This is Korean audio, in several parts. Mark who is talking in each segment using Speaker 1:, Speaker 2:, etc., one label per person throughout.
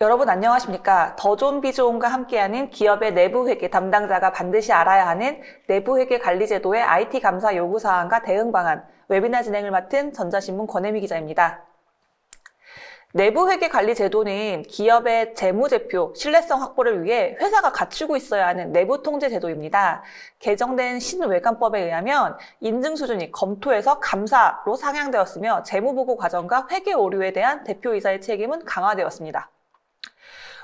Speaker 1: 여러분 안녕하십니까? 더 좋은 비즈온과 함께하는 기업의 내부 회계 담당자가 반드시 알아야 하는 내부 회계 관리 제도의 IT 감사 요구 사항과 대응 방안 웨비나 진행을 맡은 전자신문 권혜미 기자입니다. 내부 회계 관리 제도는 기업의 재무제표, 신뢰성 확보를 위해 회사가 갖추고 있어야 하는 내부 통제 제도입니다. 개정된 신외관법에 의하면 인증 수준이 검토해서 감사로 상향되었으며 재무보고 과정과 회계 오류에 대한 대표이사의 책임은 강화되었습니다.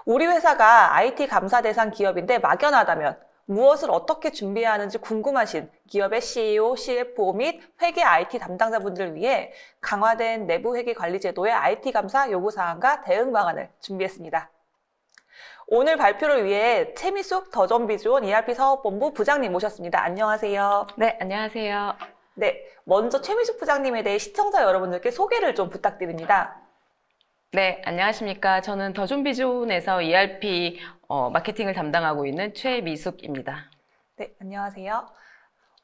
Speaker 1: 우리 회사가 IT 감사 대상 기업인데 막연하다면 무엇을 어떻게 준비해야 하는지 궁금하신 기업의 CEO, CFO 및 회계 IT 담당자분들을 위해 강화된 내부 회계 관리 제도의 IT 감사 요구 사항과 대응 방안을 준비했습니다. 오늘 발표를 위해 최미숙 더존비즈온 ERP 사업본부 부장님 모셨습니다. 안녕하세요.
Speaker 2: 네, 안녕하세요.
Speaker 1: 네, 먼저 최미숙 부장님에 대해 시청자 여러분들께 소개를 좀 부탁드립니다.
Speaker 2: 네, 안녕하십니까. 저는 더존비즈온에서 ERP 마케팅을 담당하고 있는 최미숙입니다.
Speaker 1: 네, 안녕하세요.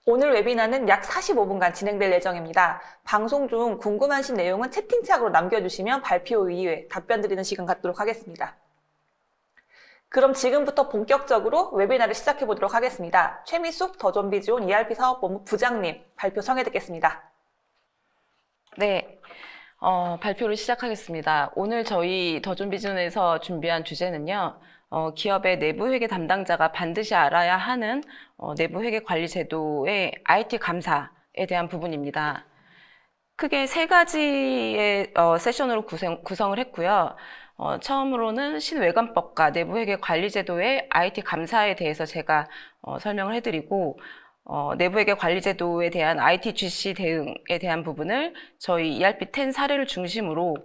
Speaker 1: 오늘 웨비나는 약 45분간 진행될 예정입니다. 방송 중 궁금하신 내용은 채팅창으로 남겨주시면 발표 이후에 답변 드리는 시간 갖도록 하겠습니다. 그럼 지금부터 본격적으로 웨비나를 시작해 보도록 하겠습니다. 최미숙 더존비즈온 ERP 사업본부 부장님 발표 청해 듣겠습니다.
Speaker 2: 네. 발표를 시작하겠습니다. 오늘 저희 더존비즈온에서 준비한 주제는요. 기업의 내부 회계 담당자가 반드시 알아야 하는 내부 회계 관리 제도의 IT 감사에 대한 부분입니다. 크게 세 가지의 세션으로 구성을 했고요. 처음으로는 신외관법과 내부 회계 관리 제도의 IT 감사에 대해서 제가 설명을 해드리고 내부회계 관리제도에 대한 IT GC 대응에 대한 부분을 저희 ERP10 사례를 중심으로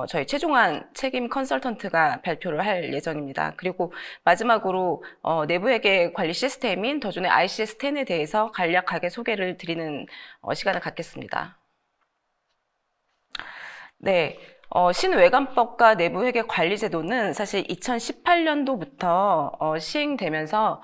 Speaker 2: 저희 최종환 책임 컨설턴트가 발표를 할 예정입니다. 그리고 마지막으로 내부회계 관리 시스템인 더존의 ICS10에 대해서 간략하게 소개를 드리는 시간을 갖겠습니다. 네. 신외관법과 내부회계 관리제도는 사실 2018년도부터 시행되면서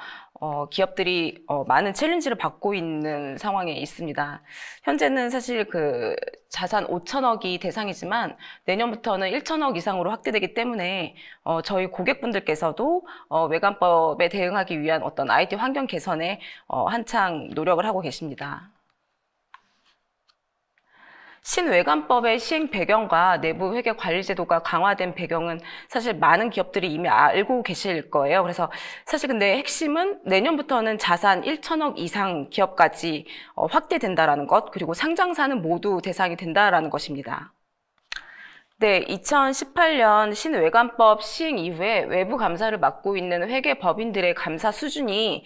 Speaker 2: 기업들이 많은 챌린지를 받고 있는 상황에 있습니다. 현재는 사실 그 자산 5천억이 대상이지만 내년부터는 1천억 이상으로 확대되기 때문에 저희 고객분들께서도 외관법에 대응하기 위한 어떤 IT 환경 개선에 한창 노력을 하고 계십니다. 신외관법의 시행 배경과 내부 회계 관리 제도가 강화된 배경은 사실 많은 기업들이 이미 알고 계실 거예요. 그래서 사실 근데 핵심은 내년부터는 자산 1천억 이상 기업까지 확대된다라는 것, 그리고 상장사는 모두 대상이 된다라는 것입니다. 네, 2018년 신외관법 시행 이후에 외부 감사를 맡고 있는 회계법인들의 감사 수준이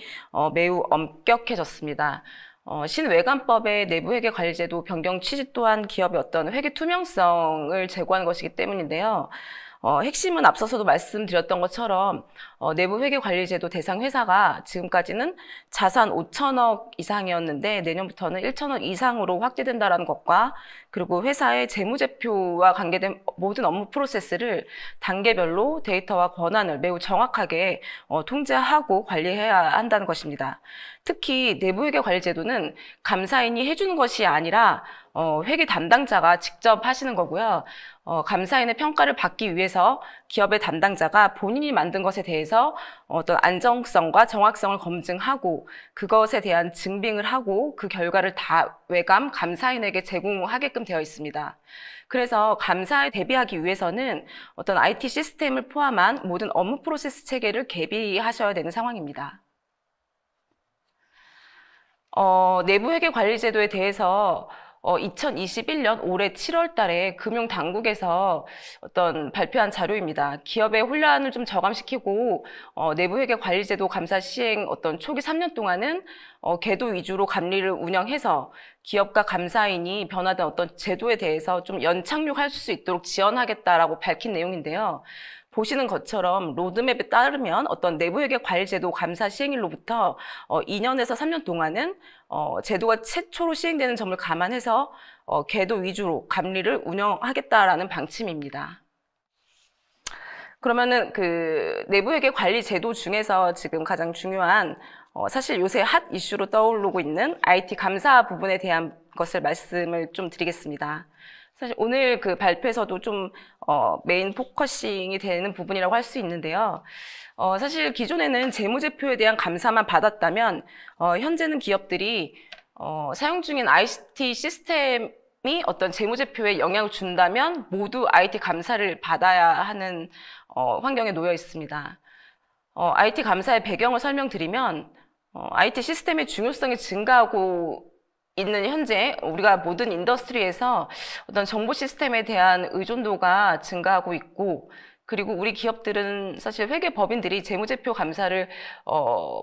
Speaker 2: 매우 엄격해졌습니다. 신외관법의 내부회계 관리제도 변경 취지 또한 기업의 어떤 회계 투명성을 제고하는 것이기 때문인데요. 핵심은 앞서서도 말씀드렸던 것처럼 내부회계관리제도 대상 회사가 지금까지는 자산 5천억 이상이었는데 내년부터는 1천억 이상으로 확대된다는 것과 그리고 회사의 재무제표와 관계된 모든 업무 프로세스를 단계별로 데이터와 권한을 매우 정확하게 통제하고 관리해야 한다는 것입니다. 특히 내부회계관리제도는 감사인이 해주는 것이 아니라 회계 담당자가 직접 하시는 거고요. 감사인의 평가를 받기 위해서 기업의 담당자가 본인이 만든 것에 대해서 어떤 안정성과 정확성을 검증하고 그것에 대한 증빙을 하고 그 결과를 다 외감 감사인에게 제공하게끔 되어 있습니다. 그래서 감사에 대비하기 위해서는 어떤 IT 시스템을 포함한 모든 업무 프로세스 체계를 개비하셔야 되는 상황입니다. 내부회계관리제도에 대해서 2021년 올해 7월 달에 금융당국에서 어떤 발표한 자료입니다. 기업의 혼란을 좀 저감시키고 내부회계관리제도 감사 시행 어떤 초기 3년 동안은 궤도 위주로 감리를 운영해서 기업과 감사인이 변화된 어떤 제도에 대해서 좀 연착륙할 수 있도록 지원하겠다라고 밝힌 내용인데요. 보시는 것처럼 로드맵에 따르면 어떤 내부회계 관리제도 감사 시행일로부터 2년에서 3년 동안은 제도가 최초로 시행되는 점을 감안해서 궤도 위주로 감리를 운영하겠다라는 방침입니다. 그러면은 그 내부회계 관리 제도 중에서 지금 가장 중요한 사실 요새 핫 이슈로 떠오르고 있는 IT 감사 부분에 대한 것을 말씀을 좀 드리겠습니다. 사실 오늘 그 발표에서도 좀 메인 포커싱이 되는 부분이라고 할 수 있는데요. 사실 기존에는 재무제표에 대한 감사만 받았다면 현재는 기업들이 사용 중인 IT 시스템이 어떤 재무제표에 영향을 준다면 모두 IT 감사를 받아야 하는 환경에 놓여 있습니다. IT 감사의 배경을 설명드리면 IT 시스템의 중요성이 증가하고 있는 현재 우리가 모든 인더스트리에서 어떤 정보 시스템에 대한 의존도가 증가하고 있고, 그리고 우리 기업들은 사실 회계법인들이 재무제표 감사를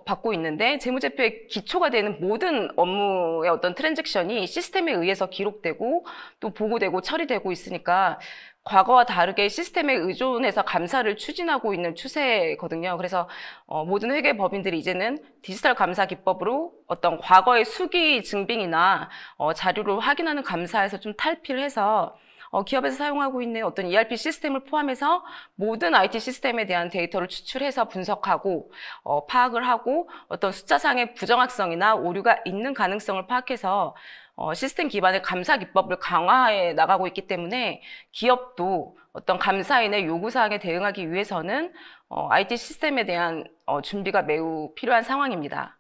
Speaker 2: 받고 있는데, 재무제표의 기초가 되는 모든 업무의 어떤 트랜잭션이 시스템에 의해서 기록되고 또 보고되고 처리되고 있으니까 과거와 다르게 시스템에 의존해서 감사를 추진하고 있는 추세거든요. 그래서 모든 회계법인들이 이제는 디지털 감사 기법으로 어떤 과거의 수기 증빙이나 자료를 확인하는 감사에서 좀 탈피를 해서 기업에서 사용하고 있는 어떤 ERP 시스템을 포함해서 모든 IT 시스템에 대한 데이터를 추출해서 분석하고 파악을 하고 어떤 숫자상의 부정확성이나 오류가 있는 가능성을 파악해서 시스템 기반의 감사 기법을 강화해 나가고 있기 때문에 기업도 어떤 감사인의 요구사항에 대응하기 위해서는 IT 시스템에 대한 준비가 매우 필요한 상황입니다.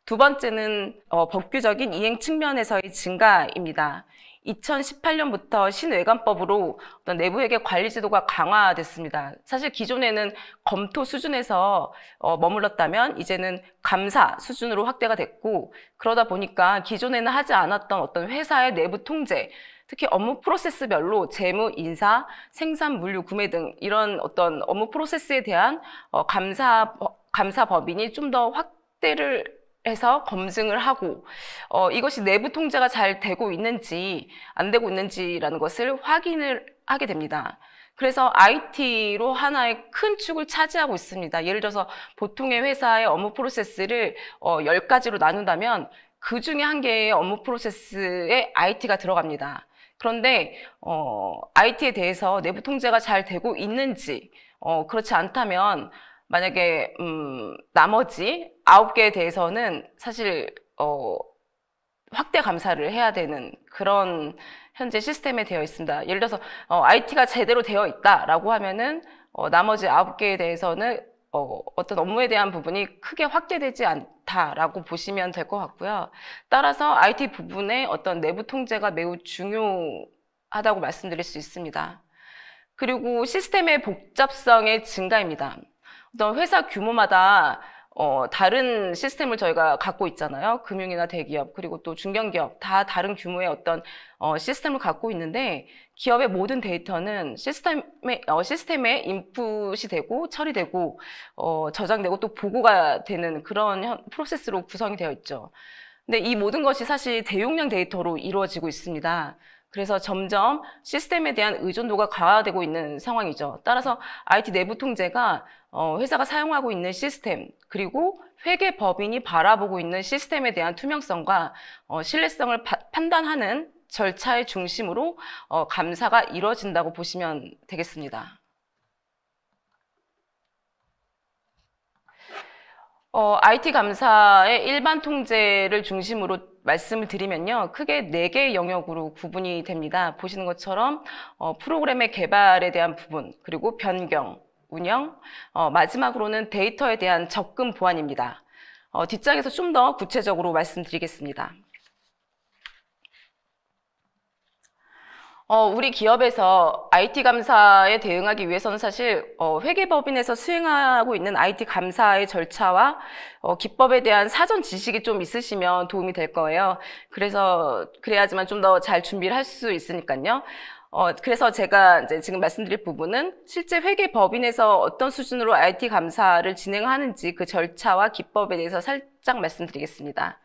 Speaker 2: 두 번째는 법규적인 이행 측면에서의 증가입니다. 2018년부터 신외관법으로 어떤 내부회계 관리 제도가 강화됐습니다. 사실 기존에는 검토 수준에서 머물렀다면 이제는 감사 수준으로 확대가 됐고, 그러다 보니까 기존에는 하지 않았던 어떤 회사의 내부 통제, 특히 업무 프로세스별로 재무, 인사, 생산, 물류, 구매 등 이런 어떤 업무 프로세스에 대한 감사 법인이 좀 더 확대를 해서 검증을 하고 이것이 내부 통제가 잘 되고 있는지 안 되고 있는지라는 것을 확인을 하게 됩니다. 그래서 IT로 하나의 큰 축을 차지하고 있습니다. 예를 들어서 보통의 회사의 업무 프로세스를 10가지로 나눈다면 그 중에 한 개의 업무 프로세스에 IT가 들어갑니다. 그런데 IT에 대해서 내부 통제가 잘 되고 있는지, 그렇지 않다면 만약에 나머지 9개에 대해서는 사실 확대 감사를 해야 되는 그런 현재 시스템에 되어 있습니다. 예를 들어서 IT가 제대로 되어 있다라고 하면은 나머지 9개에 대해서는 어떤 업무에 대한 부분이 크게 확대되지 않다라고 보시면 될 것 같고요. 따라서 IT 부분의 어떤 내부 통제가 매우 중요하다고 말씀드릴 수 있습니다. 그리고 시스템의 복잡성의 증가입니다. 어떤 회사 규모마다 다른 시스템을 저희가 갖고 있잖아요. 금융이나 대기업, 그리고 또 중견기업 다 다른 규모의 어떤 시스템을 갖고 있는데, 기업의 모든 데이터는 시스템에 인풋이 되고 처리되고 저장되고 또 보고가 되는 그런 프로세스로 구성이 되어 있죠. 근데 이 모든 것이 사실 대용량 데이터로 이루어지고 있습니다. 그래서 점점 시스템에 대한 의존도가 강화되고 있는 상황이죠. 따라서 IT 내부 통제가 회사가 사용하고 있는 시스템, 그리고 회계법인이 바라보고 있는 시스템에 대한 투명성과 신뢰성을 판단하는 절차의 중심으로 감사가 이루어진다고 보시면 되겠습니다. IT 감사의 일반 통제를 중심으로 말씀을 드리면요, 크게 4개의 영역으로 구분이 됩니다. 보시는 것처럼 프로그램의 개발에 대한 부분, 그리고 변경, 운영, 마지막으로는 데이터에 대한 접근 보안입니다. 뒷장에서 좀 더 구체적으로 말씀드리겠습니다. 우리 기업에서 IT 감사에 대응하기 위해서는 사실 회계법인에서 수행하고 있는 IT 감사의 절차와 기법에 대한 사전 지식이 좀 있으시면 도움이 될 거예요. 그래야지만 좀 더 잘 준비를 할 수 있으니까요. 그래서 제가 이제 지금 말씀드릴 부분은 실제 회계법인에서 어떤 수준으로 IT 감사를 진행하는지 그 절차와 기법에 대해서 살짝 말씀드리겠습니다.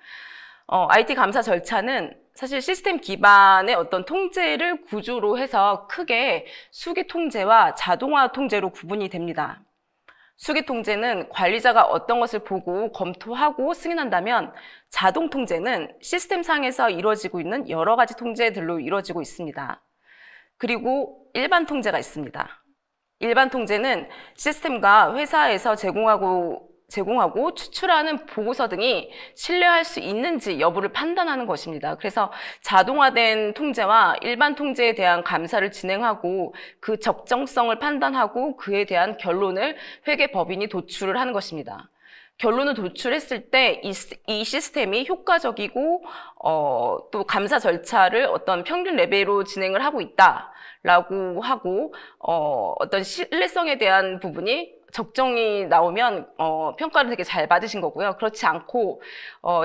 Speaker 2: IT 감사 절차는 사실 시스템 기반의 어떤 통제를 구조로 해서 크게 수기 통제와 자동화 통제로 구분이 됩니다. 수기 통제는 관리자가 어떤 것을 보고 검토하고 승인한다면, 자동 통제는 시스템상에서 이루어지고 있는 여러 가지 통제들로 이루어지고 있습니다. 그리고 일반 통제가 있습니다. 일반 통제는 시스템과 회사에서 제공하고 제공하고 추출하는 보고서 등이 신뢰할 수 있는지 여부를 판단하는 것입니다. 그래서 자동화된 통제와 일반 통제에 대한 감사를 진행하고 그 적정성을 판단하고 그에 대한 결론을 회계법인이 도출을 하는 것입니다. 결론을 도출했을 때 이 시스템이 효과적이고 또 감사 절차를 어떤 평균 레벨로 진행을 하고 있다라고 하고 어떤 신뢰성에 대한 부분이 적정이 나오면 평가를 되게 잘 받으신 거고요. 그렇지 않고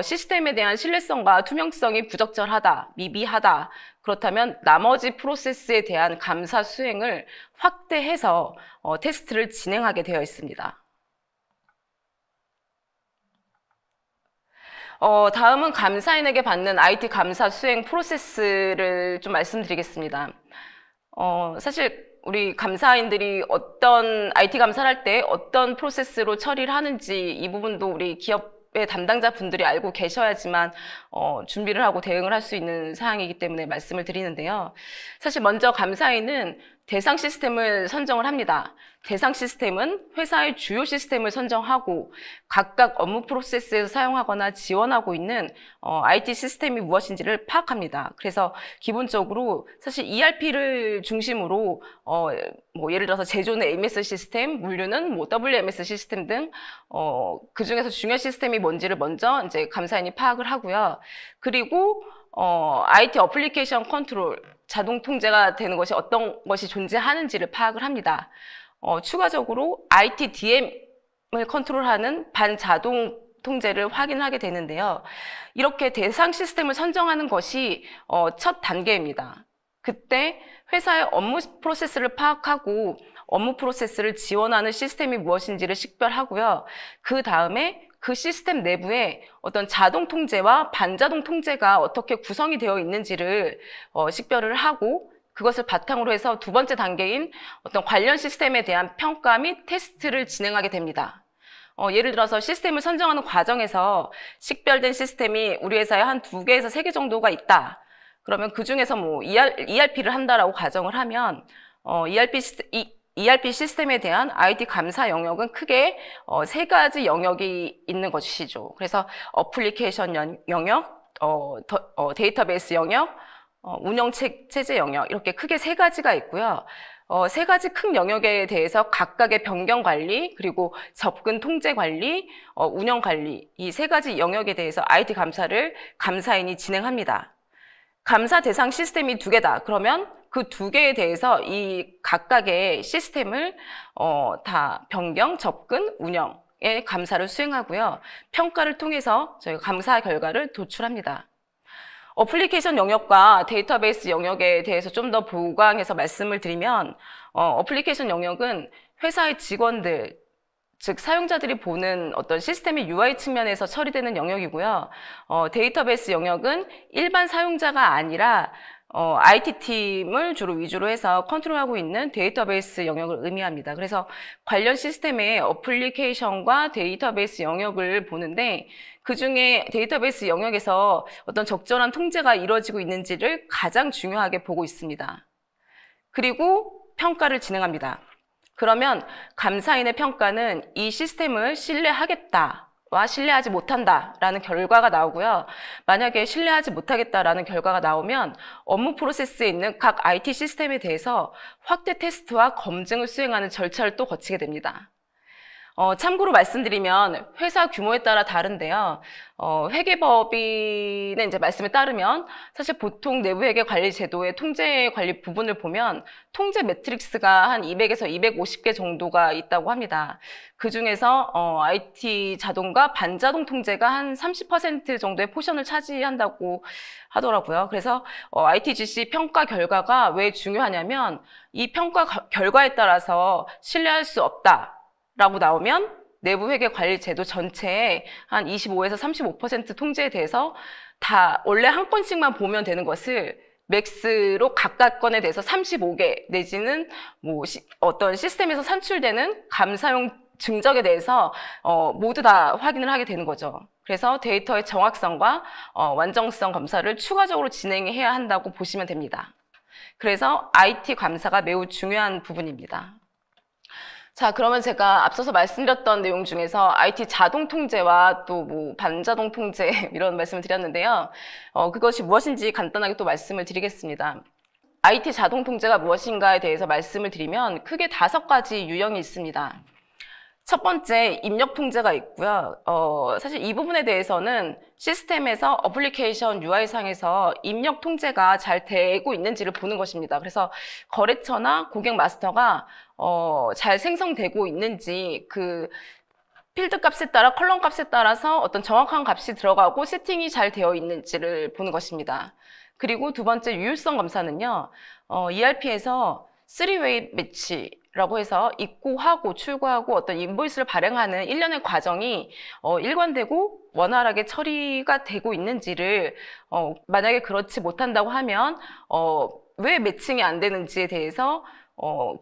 Speaker 2: 시스템에 대한 신뢰성과 투명성이 부적절하다, 미비하다, 그렇다면 나머지 프로세스에 대한 감사 수행을 확대해서 테스트를 진행하게 되어 있습니다. 다음은 감사인에게 받는 IT 감사 수행 프로세스를 좀 말씀드리겠습니다. 사실 우리 감사인들이 어떤 IT 감사를 할 때 어떤 프로세스로 처리를 하는지 이 부분도 우리 기업의 담당자분들이 알고 계셔야지만 준비를 하고 대응을 할 수 있는 사항이기 때문에 말씀을 드리는데요. 사실 먼저 감사인은 대상 시스템을 선정을 합니다. 대상 시스템은 회사의 주요 시스템을 선정하고 각각 업무 프로세스에서 사용하거나 지원하고 있는 IT 시스템이 무엇인지를 파악합니다. 그래서 기본적으로 사실 ERP를 중심으로 뭐 예를 들어서 제조는 AMS 시스템, 물류는 뭐 WMS 시스템 등 그 중에서 중요 시스템이 뭔지를 먼저 이제 감사인이 파악을 하고요. 그리고 IT 어플리케이션 컨트롤, 자동 통제가 되는 것이 어떤 것이 존재하는지를 파악을 합니다. 추가적으로 IT DM을 컨트롤하는 반자동 통제를 확인하게 되는데요. 이렇게 대상 시스템을 선정하는 것이 첫 단계입니다. 그때 회사의 업무 프로세스를 파악하고 업무 프로세스를 지원하는 시스템이 무엇인지를 식별하고요. 그 다음에 그 시스템 내부에 어떤 자동 통제와 반자동 통제가 어떻게 구성이 되어 있는지를 식별을 하고 그것을 바탕으로 해서 두 번째 단계인 어떤 관련 시스템에 대한 평가 및 테스트를 진행하게 됩니다. 예를 들어서 시스템을 선정하는 과정에서 식별된 시스템이 우리 회사에 한 2개에서 3개 정도가 있다. 그러면 그 중에서 뭐 ERP를 한다라고 가정을 하면 ERP 시스템에 대한 IT 감사 영역은 크게 3가지 영역이 있는 것이죠. 그래서 어플리케이션 영역, 데이터베이스 영역, 운영 체제 영역 이렇게 크게 3가지가 있고요. 3가지 큰 영역에 대해서 각각의 변경 관리, 그리고 접근 통제 관리, 운영 관리 이 3가지 영역에 대해서 IT 감사를 감사인이 진행합니다. 감사 대상 시스템이 2개다. 그러면 그 2개에 대해서 이 각각의 시스템을 다 변경, 접근, 운영의 감사를 수행하고요. 평가를 통해서 저희가 감사 결과를 도출합니다. 어플리케이션 영역과 데이터베이스 영역에 대해서 좀 더 보강해서 말씀을 드리면 어플리케이션 영역은 회사의 직원들, 즉 사용자들이 보는 어떤 시스템의 UI 측면에서 처리되는 영역이고요. 데이터베이스 영역은 일반 사용자가 아니라 IT팀을 주로 위주로 해서 컨트롤하고 있는 데이터베이스 영역을 의미합니다. 그래서 관련 시스템의 어플리케이션과 데이터베이스 영역을 보는데 그중에 데이터베이스 영역에서 어떤 적절한 통제가 이루어지고 있는지를 가장 중요하게 보고 있습니다. 그리고 평가를 진행합니다. 그러면 감사인의 평가는 이 시스템을 신뢰하겠다와 신뢰하지 못한다라는 결과가 나오고요. 만약에 신뢰하지 못하겠다라는 결과가 나오면 업무 프로세스에 있는 각 IT 시스템에 대해서 확대 테스트와 검증을 수행하는 절차를 또 거치게 됩니다. 참고로 말씀드리면 회사 규모에 따라 다른데요. 회계법인의 이제 말씀에 따르면 사실 보통 내부 회계 관리 제도의 통제 관리 부분을 보면 통제 매트릭스가 한 200에서 250개 정도가 있다고 합니다. 그 중에서 IT 자동과 반자동 통제가 한 30% 정도의 포션을 차지한다고 하더라고요. 그래서 ITGC 평가 결과가 왜 중요하냐면 이 평가 결과에 따라서 신뢰할 수 없다. 라고 나오면 내부 회계 관리 제도 전체에 한 25에서 35% 통제에 대해서 다 원래 한 건씩만 보면 되는 것을 맥스로 각각 건에 대해서 35개 내지는 뭐 어떤 시스템에서 산출되는 감사용 증적에 대해서 모두 다 확인을 하게 되는 거죠. 그래서 데이터의 정확성과 완전성 검사를 추가적으로 진행해야 한다고 보시면 됩니다. 그래서 IT 감사가 매우 중요한 부분입니다. 자, 그러면 제가 앞서서 말씀드렸던 내용 중에서 IT 자동 통제와 또 뭐 반자동 통제 이런 말씀을 드렸는데요. 그것이 무엇인지 간단하게 또 말씀을 드리겠습니다. IT 자동 통제가 무엇인가에 대해서 말씀을 드리면 크게 5가지 유형이 있습니다. 첫 번째, 입력 통제가 있고요. 사실 이 부분에 대해서는 시스템에서 어플리케이션 UI상에서 입력 통제가 잘 되고 있는지를 보는 것입니다. 그래서 거래처나 고객 마스터가 잘 생성되고 있는지 그 필드 값에 따라 컬럼 값에 따라서 어떤 정확한 값이 들어가고 세팅이 잘 되어 있는지를 보는 것입니다. 그리고 두 번째 유효성 검사는요. ERP에서 3-way 매치라고 해서 입고하고 출고하고 어떤 인보이스를 발행하는 일련의 과정이 일관되고 원활하게 처리가 되고 있는지를 만약에 그렇지 못한다고 하면 왜 매칭이 안 되는지에 대해서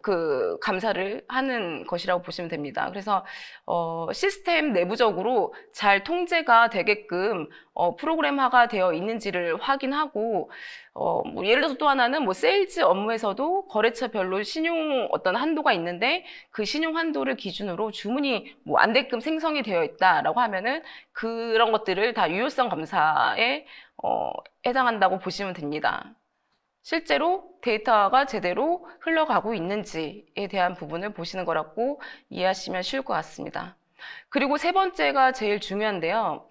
Speaker 2: 그 감사를 하는 것이라고 보시면 됩니다. 그래서 시스템 내부적으로 잘 통제가 되게끔 프로그램화가 되어 있는지를 확인하고 뭐 예를 들어서 또 하나는 뭐 세일즈 업무에서도 거래처별로 신용 어떤 한도가 있는데 그 신용 한도를 기준으로 주문이 뭐 안 되게끔 생성이 되어 있다라고 하면은 그런 것들을 다 유효성 검사에 해당한다고 보시면 됩니다. 실제로 데이터가 제대로 흘러가고 있는지에 대한 부분을 보시는 거라고 이해하시면 쉬울 것 같습니다. 그리고 세 번째가 제일 중요한데요.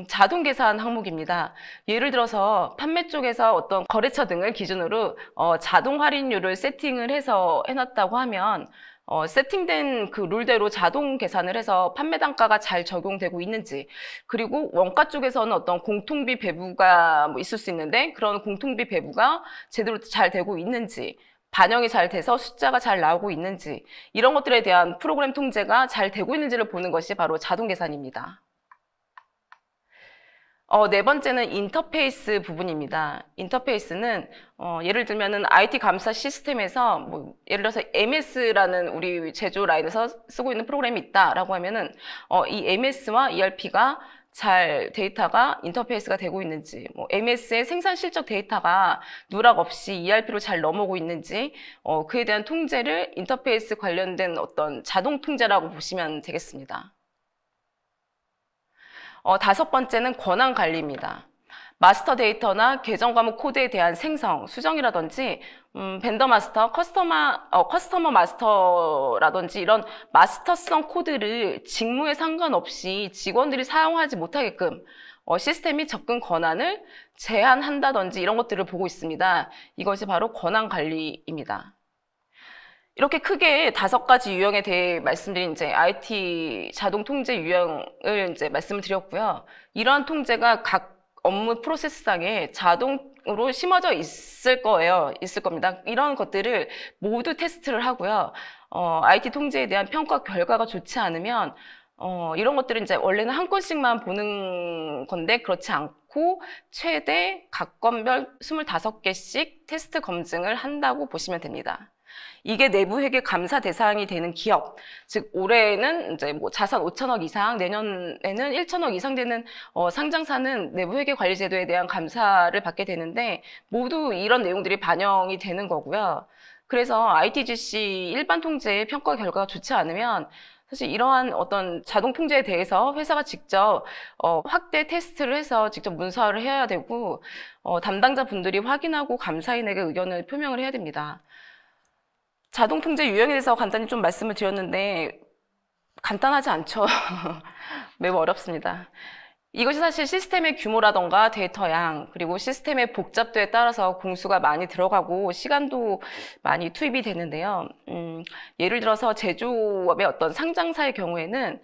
Speaker 2: 자동 계산 항목입니다. 예를 들어서 판매 쪽에서 어떤 거래처 등을 기준으로 자동 할인율을 세팅을 해서 해놨다고 하면 세팅된 그 룰대로 자동 계산을 해서 판매 단가가 잘 적용되고 있는지, 그리고 원가 쪽에서는 어떤 공통비 배부가 뭐 있을 수 있는데 그런 공통비 배부가 제대로 잘 되고 있는지, 반영이 잘 돼서 숫자가 잘 나오고 있는지, 이런 것들에 대한 프로그램 통제가 잘 되고 있는지를 보는 것이 바로 자동 계산입니다. 네 번째는 인터페이스 부분입니다. 인터페이스는 예를 들면은 IT 감사 시스템에서 뭐 예를 들어서 MS라는 우리 제조 라인에서 쓰고 있는 프로그램이 있다라고 하면은 이 MS와 ERP가 잘 데이터가 인터페이스가 되고 있는지, 뭐 MS의 생산 실적 데이터가 누락 없이 ERP로 잘 넘어오고 있는지, 그에 대한 통제를 인터페이스 관련된 어떤 자동 통제라고 보시면 되겠습니다. 다섯 번째는 권한 관리입니다. 마스터 데이터나 계정 과목 코드에 대한 생성, 수정이라든지 벤더 마스터, 커스터머 마스터라든지 이런 마스터성 코드를 직무에 상관없이 직원들이 사용하지 못하게끔 시스템이 접근 권한을 제한한다든지 이런 것들을 보고 있습니다. 이것이 바로 권한 관리입니다. 이렇게 크게 5가지 유형에 대해 말씀드린 이제 IT 자동 통제 유형을 이제 말씀을 드렸고요. 이러한 통제가 각 업무 프로세스상에 자동으로 심어져 있을 거예요. 있을 겁니다. 이런 것들을 모두 테스트를 하고요. IT 통제에 대한 평가 결과가 좋지 않으면 이런 것들은 이제 원래는 한 건씩만 보는 건데 그렇지 않고 최대 각 건별 25개씩 테스트 검증을 한다고 보시면 됩니다. 이게 내부 회계 감사 대상이 되는 기업, 즉 올해는 이제 뭐 자산 5천억 이상, 내년에는 1천억 이상 되는 상장사는 내부 회계 관리 제도에 대한 감사를 받게 되는데 모두 이런 내용들이 반영이 되는 거고요. 그래서 ITGC 일반 통제의 평가 결과가 좋지 않으면 사실 이러한 어떤 자동 통제에 대해서 회사가 직접 확대 테스트를 해서 직접 문서화를 해야 되고 담당자 분들이 확인하고 감사인에게 의견을 표명을 해야 됩니다. 자동 통제 유형에 대해서 간단히 좀 말씀을 드렸는데 간단하지 않죠. 매우 어렵습니다. 이것이 사실 시스템의 규모라던가 데이터 양, 그리고 시스템의 복잡도에 따라서 공수가 많이 들어가고 시간도 많이 투입이 되는데요. 예를 들어서 제조업의 어떤 상장사의 경우에는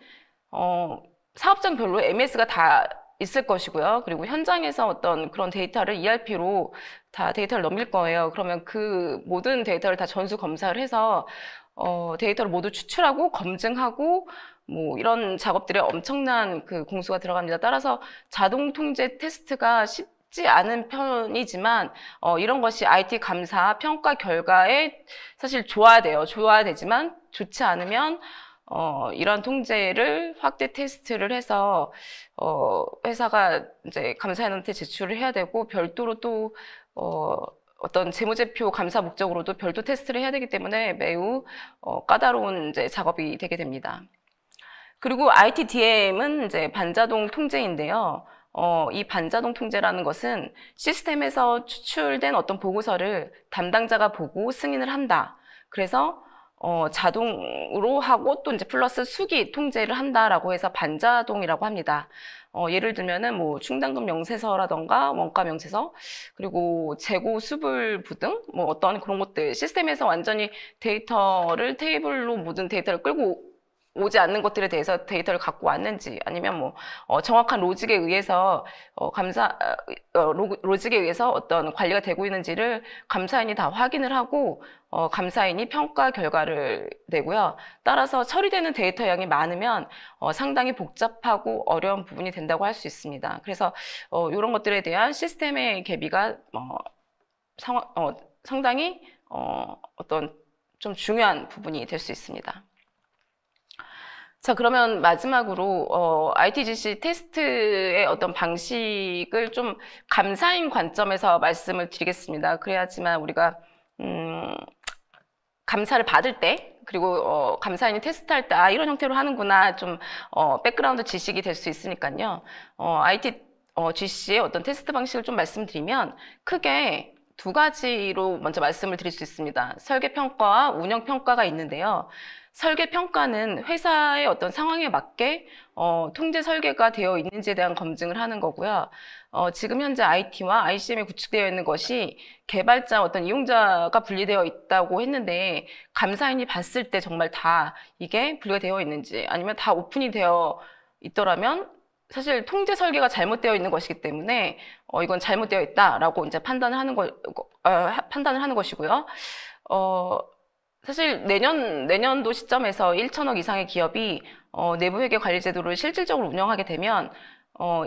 Speaker 2: 사업장별로 MS가 다 있을 것이고요. 그리고 현장에서 어떤 그런 데이터를 ERP로 다 데이터를 넘길 거예요. 그러면 그 모든 데이터를 다 전수 검사를 해서 데이터를 모두 추출하고 검증하고 뭐 이런 작업들에 엄청난 그 공수가 들어갑니다. 따라서 자동 통제 테스트가 쉽지 않은 편이지만 이런 것이 IT 감사 평가 결과에 사실 좋아야 돼요. 좋아야 되지만 좋지 않으면 이런 통제를 확대 테스트를 해서 회사가 이제 감사인한테 제출을 해야 되고 별도로 또 어떤 재무제표 감사 목적으로도 별도 테스트를 해야 되기 때문에 매우 까다로운 이제 작업이 되게 됩니다. 그리고 ITDM은 이제 반자동 통제인데요. 이 반자동 통제라는 것은 시스템에서 추출된 어떤 보고서를 담당자가 보고 승인을 한다. 그래서 자동으로 하고 또 이제 플러스 수기 통제를 한다라고 해서 반자동이라고 합니다. 예를 들면은 뭐 충당금 명세서라던가 원가 명세서 그리고 재고 수불부 등 뭐 어떤 그런 것들 시스템에서 완전히 데이터를 테이블로 모든 데이터를 끌고 오지 않는 것들에 대해서 데이터를 갖고 왔는지 아니면 뭐 정확한 로직에 의해서 로직에 의해서 어떤 관리가 되고 있는지를 감사인이 다 확인을 하고 감사인이 평가 결과를 내고요. 따라서 처리되는 데이터 양이 많으면 상당히 복잡하고 어려운 부분이 된다고 할 수 있습니다. 그래서 이런 것들에 대한 시스템의 개비가 상당히 어떤 좀 중요한 부분이 될 수 있습니다. 자, 그러면 마지막으로 ITGC 테스트의 어떤 방식을 좀 감사인 관점에서 말씀을 드리겠습니다. 그래야지만 우리가 감사를 받을 때 그리고 감사인이 테스트할 때 이런 형태로 하는구나 좀 백그라운드 지식이 될 수 있으니까요. ITGC의 어떤 테스트 방식을 좀 말씀드리면 크게 두 가지로 먼저 말씀을 드릴 수 있습니다. 설계평가와 운영평가가 있는데요. 설계평가는 회사의 어떤 상황에 맞게 통제 설계가 되어 있는지에 대한 검증을 하는 거고요. 지금 현재 IT와 ICM에 구축되어 있는 것이 개발자 어떤 이용자가 분리되어 있다고 했는데 감사인이 봤을 때 정말 다 이게 분리가 되어 있는지 아니면 다 오픈이 되어 있더라면 사실 통제 설계가 잘못되어 있는 것이기 때문에 이건 잘못되어 있다라고 이제 판단을 하는 것이고요. 사실 내년도 시점에서 1천억 이상의 기업이 내부 회계 관리 제도를 실질적으로 운영하게 되면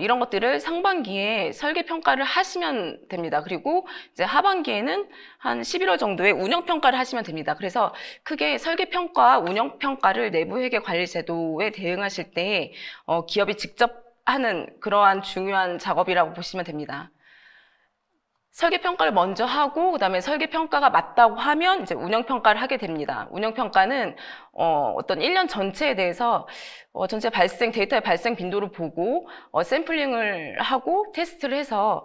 Speaker 2: 이런 것들을 상반기에 설계 평가를 하시면 됩니다. 그리고 이제 하반기에는 한 11월 정도에 운영 평가를 하시면 됩니다. 그래서 크게 설계 평가와 운영 평가를 내부 회계 관리 제도에 대응하실 때 기업이 직접 하는 그러한 중요한 작업이라고 보시면 됩니다. 설계평가를 먼저 하고 그다음에 설계평가가 맞다고 하면 이제 운영평가를 하게 됩니다. 운영평가는 어떤 1년 전체에 대해서 전체 데이터의 발생 빈도를 보고 샘플링을 하고 테스트를 해서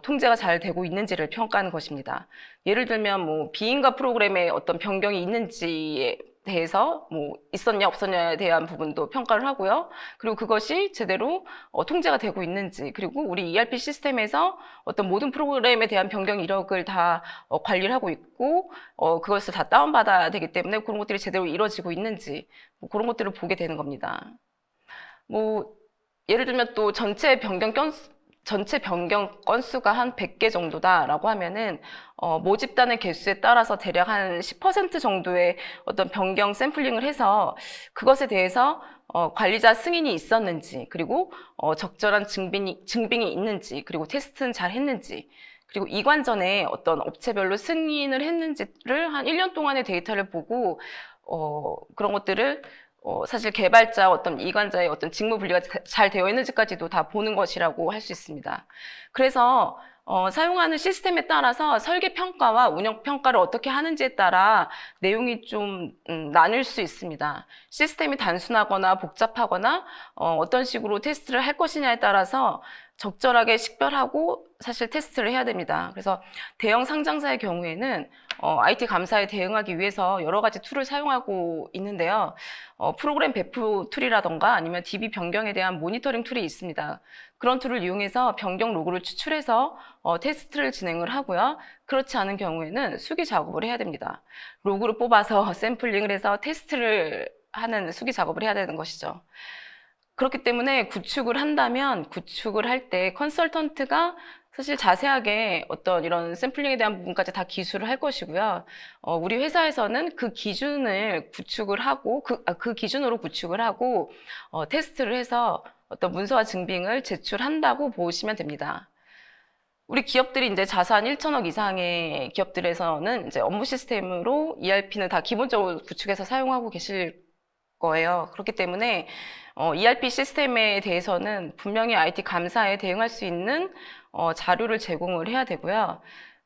Speaker 2: 통제가 잘 되고 있는지를 평가하는 것입니다. 예를 들면 뭐 비인가 프로그램에 어떤 변경이 있는지에 대해서 뭐 있었냐 없었냐에 대한 부분도 평가를 하고요. 그리고 그것이 제대로 통제가 되고 있는지 그리고 우리 ERP 시스템에서 어떤 모든 프로그램에 대한 변경 이력을 다 관리를 하고 있고 그것을 다 다운받아야 되기 때문에 그런 것들이 제대로 이루어지고 있는지 뭐 그런 것들을 보게 되는 겁니다. 뭐 예를 들면 또 전체 변경 건수가 한 100개 정도다라고 하면은 모집단의 개수에 따라서 대략 한 10% 정도의 어떤 변경 샘플링을 해서 그것에 대해서 관리자 승인이 있었는지 그리고 적절한 증빙이 있는지 그리고 테스트는 잘 했는지 그리고 이관전에 어떤 업체별로 승인을 했는지를 한 1년 동안의 데이터를 보고 그런 것들을 사실 개발자 어떤 이관자의 어떤 직무 분리가 잘 되어 있는지까지도 다 보는 것이라고 할 수 있습니다. 그래서 사용하는 시스템에 따라서 설계 평가와 운영 평가를 어떻게 하는지에 따라 내용이 좀 나뉠 수 있습니다. 시스템이 단순하거나 복잡하거나 어떤 식으로 테스트를 할 것이냐에 따라서 적절하게 식별하고 사실 테스트를 해야 됩니다. 그래서 대형 상장사의 경우에는 IT 감사에 대응하기 위해서 여러 가지 툴을 사용하고 있는데요. 프로그램 배포 툴이라던가 아니면 DB 변경에 대한 모니터링 툴이 있습니다. 그런 툴을 이용해서 변경 로그를 추출해서 테스트를 진행을 하고요. 그렇지 않은 경우에는 수기 작업을 해야 됩니다. 로그를 뽑아서 샘플링을 해서 테스트를 하는 수기 작업을 해야 되는 것이죠. 그렇기 때문에 구축을 한다면 구축을 할 때 컨설턴트가 사실 자세하게 어떤 이런 샘플링에 대한 부분까지 다 기술을 할 것이고요. 우리 회사에서는 그 기준을 구축을 하고 그 기준으로 구축을 하고 테스트를 해서 어떤 문서와 증빙을 제출한다고 보시면 됩니다. 우리 기업들이 이제 자산 1천억 이상의 기업들에서는 이제 업무 시스템으로 ERP는 다 기본적으로 구축해서 사용하고 계실 거예요. 그렇기 때문에 ERP 시스템에 대해서는 분명히 IT 감사에 대응할 수 있는 자료를 제공을 해야 되고요.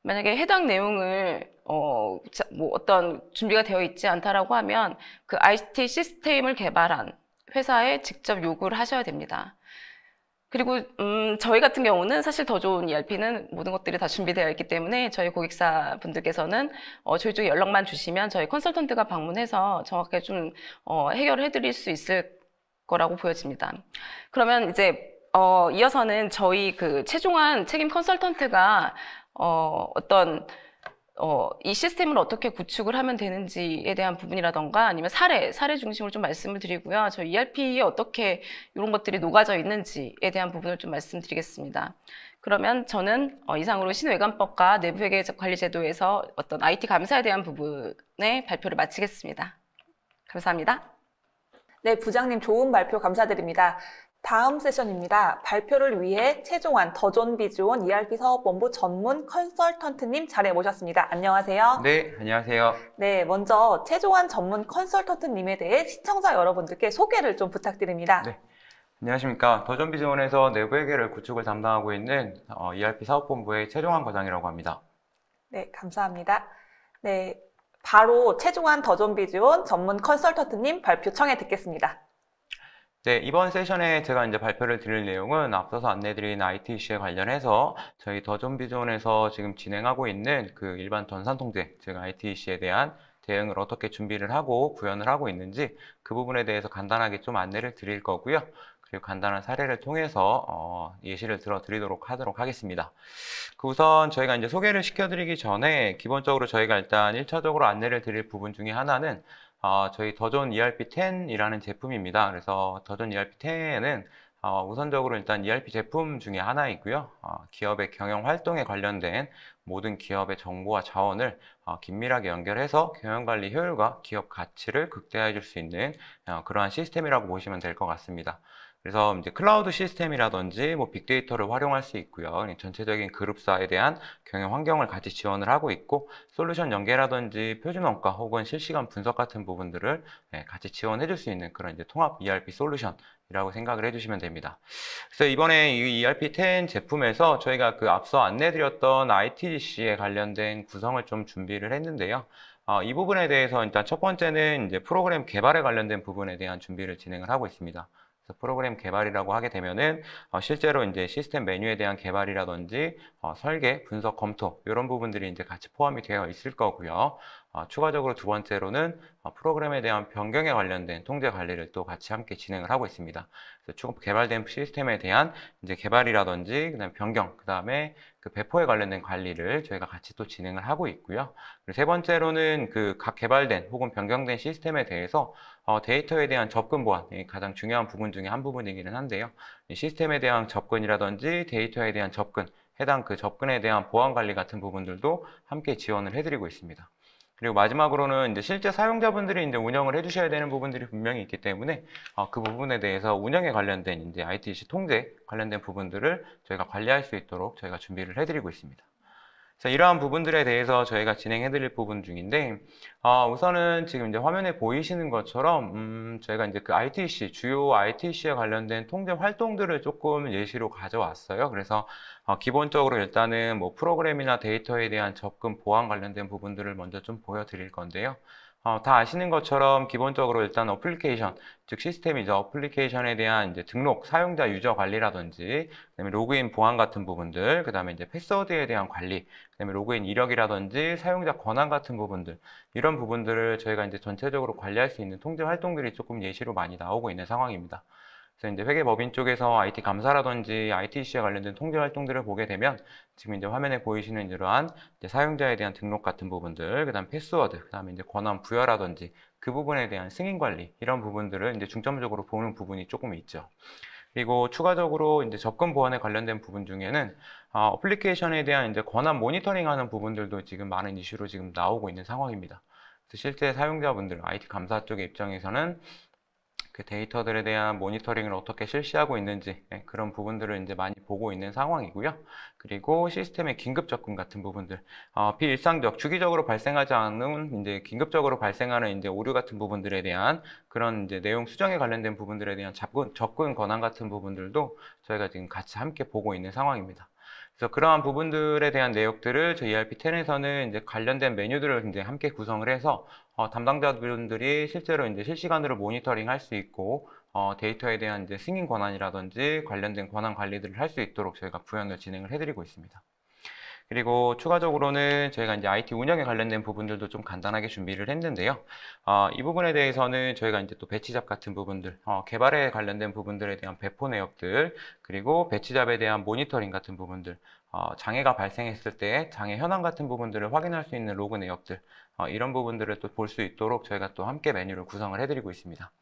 Speaker 2: 만약에 해당 내용을 뭐 어떤 준비가 되어 있지 않다라고 하면 그 IT 시스템을 개발한 회사에 직접 요구를 하셔야 됩니다. 그리고 저희 같은 경우는 사실 더 좋은 ERP는 모든 것들이 다 준비되어 있기 때문에 저희 고객사 분들께서는 저희 쪽에 연락만 주시면 저희 컨설턴트가 방문해서 정확하게 좀 해결을 해드릴 수 있을 거라고 보여집니다. 그러면 이제 이어서는 저희 그 최종환 책임 컨설턴트가 이 시스템을 어떻게 구축을 하면 되는지에 대한 부분이라던가 아니면 사례 중심으로 좀 말씀을 드리고요. 저희 ERP에 어떻게 이런 것들이 녹아져 있는지에 대한 부분을 좀 말씀드리겠습니다. 그러면 저는 이상으로 신외관법과 내부회계관리제도에서 어떤 IT 감사에 대한 부분의 발표를 마치겠습니다. 감사합니다.
Speaker 1: 네, 부장님 좋은 발표 감사드립니다. 다음 세션입니다. 발표를 위해 최종환 더존비즈온 ERP 사업본부 전문 컨설턴트님 자리에 모셨습니다. 안녕하세요.
Speaker 3: 네, 안녕하세요.
Speaker 1: 네, 먼저 최종환 전문 컨설턴트님에 대해 시청자 여러분들께 소개를 좀 부탁드립니다.
Speaker 3: 네, 안녕하십니까. 더존비즈원에서 내부회계를 구축을 담당하고 있는 ERP 사업본부의 최종환 과장이라고 합니다.
Speaker 1: 네, 감사합니다. 네, 바로 최종환 더존비즈온 전문 컨설턴트님 발표 청해 듣겠습니다.
Speaker 3: 네, 이번 세션에 제가 이제 발표를 드릴 내용은 앞서서 안내드린 IT 이슈에 관련해서 저희 더존비즈원에서 지금 진행하고 있는 그 일반 전산통제, 즉 IT 이슈에 대한 대응을 어떻게 준비를 하고 구현을 하고 있는지 그 부분에 대해서 간단하게 좀 안내를 드릴 거고요. 그리고 간단한 사례를 통해서 예시를 들어드리도록 하도록 하겠습니다. 그 우선 저희가 이제 소개를 시켜드리기 전에 기본적으로 저희가 일단 1차적으로 안내를 드릴 부분 중에 하나는 저희 더존 ERP10이라는 제품입니다. 그래서 더존 ERP10은 우선적으로 일단 ERP 제품 중에 하나이고요. 기업의 경영 활동에 관련된 모든 기업의 정보와 자원을 긴밀하게 연결해서 경영관리 효율과 기업 가치를 극대화해 줄 수 있는 그러한 시스템이라고 보시면 될 것 같습니다. 그래서 이제 클라우드 시스템이라든지 뭐 빅데이터를 활용할 수 있고요. 전체적인 그룹사에 대한 경영 환경을 같이 지원을 하고 있고 솔루션 연계라든지 표준 원가 혹은 실시간 분석 같은 부분들을 같이 지원해 줄 수 있는 그런 이제 통합 ERP 솔루션이라고 생각을 해주시면 됩니다. 그래서 이번에 이 ERP10 제품에서 저희가 그 앞서 안내드렸던 ITGC에 관련된 구성을 좀 준비를 했는데요. 이 부분에 대해서 일단 첫 번째는 이제 프로그램 개발에 관련된 부분에 대한 준비를 진행을 하고 있습니다. 프로그램 개발이라고 하게 되면은 실제로 이제 시스템 메뉴에 대한 개발이라든지 설계, 분석, 검토 이런 부분들이 이제 같이 포함이 되어 있을 거고요. 추가적으로 두 번째로는 프로그램에 대한 변경에 관련된 통제 관리를 또 같이 함께 진행을 하고 있습니다. 그래서 추가 개발된 시스템에 대한 이제 개발이라든지 그다음에 변경, 그다음에 그 배포에 관련된 관리를 저희가 같이 또 진행을 하고 있고요. 그리고 세 번째로는 그 각 개발된 혹은 변경된 시스템에 대해서 데이터에 대한 접근 보안이 가장 중요한 부분 중에 한 부분이기는 한데요. 이 시스템에 대한 접근이라든지 데이터에 대한 접근, 해당 그 접근에 대한 보안 관리 같은 부분들도 함께 지원을 해드리고 있습니다. 그리고 마지막으로는 이제 실제 사용자분들이 이제 운영을 해주셔야 되는 부분들이 분명히 있기 때문에 그 부분에 대해서 운영에 관련된 이제 ITC 통제 관련된 부분들을 저희가 관리할 수 있도록 저희가 준비를 해드리고 있습니다. 그래서 이러한 부분들에 대해서 저희가 진행해드릴 부분 중인데 우선은 지금 이제 화면에 보이시는 것처럼 저희가 이제 그 ITC 주요 ITC에 관련된 통제 활동들을 조금 예시로 가져왔어요. 그래서 기본적으로 일단은 뭐 프로그램이나 데이터에 대한 접근 보안 관련된 부분들을 먼저 좀 보여드릴 건데요. 다 아시는 것처럼 기본적으로 일단 어플리케이션, 즉 시스템이죠. 어플리케이션에 대한 이제 등록, 사용자 유저 관리라든지, 그다음에 로그인 보안 같은 부분들, 그다음에 이제 패스워드에 대한 관리, 그다음에 로그인 이력이라든지 사용자 권한 같은 부분들, 이런 부분들을 저희가 이제 전체적으로 관리할 수 있는 통제 활동들이 조금 예시로 많이 나오고 있는 상황입니다. 그래서 이제 회계법인 쪽에서 IT 감사라든지 ITC에 관련된 통제 활동들을 보게 되면 지금 이제 화면에 보이시는 이러한 이제 사용자에 대한 등록 같은 부분들, 그다음 패스워드, 그다음에 이제 권한 부여라든지 그 부분에 대한 승인 관리 이런 부분들을 이제 중점적으로 보는 부분이 조금 있죠. 그리고 추가적으로 이제 접근 보안에 관련된 부분 중에는 어플리케이션에 대한 이제 권한 모니터링하는 부분들도 지금 많은 이슈로 지금 나오고 있는 상황입니다. 그래서 실제 사용자분들, IT 감사 쪽의 입장에서는 그 데이터들에 대한 모니터링을 어떻게 실시하고 있는지 그런 부분들을 이제 많이 보고 있는 상황이고요. 그리고 시스템의 긴급 접근 같은 부분들, 비일상적, 주기적으로 발생하지 않는 이제 긴급적으로 발생하는 이제 오류 같은 부분들에 대한 그런 이제 내용 수정에 관련된 부분들에 대한 접근 권한 같은 부분들도 저희가 지금 같이 함께 보고 있는 상황입니다. 그래서 그러한 부분들에 대한 내역들을 저희 ERP10에서는 이제 관련된 메뉴들을 이제 함께 구성을 해서 담당자분들이 실제로 이제 실시간으로 모니터링 할 수 있고 데이터에 대한 이제 승인 권한이라든지 관련된 권한 관리들을 할 수 있도록 저희가 구현을 진행을 해드리고 있습니다. 그리고 추가적으로는 저희가 이제 IT 운영에 관련된 부분들도 좀 간단하게 준비를 했는데요. 이 부분에 대해서는 저희가 이제 또 배치잡 같은 부분들, 개발에 관련된 부분들에 대한 배포 내역들, 그리고 배치잡에 대한 모니터링 같은 부분들, 장애가 발생했을 때 장애 현황 같은 부분들을 확인할 수 있는 로그 내역들, 이런 부분들을 또 볼 수 있도록 저희가 또 함께 메뉴를 구성을 해드리고 있습니다.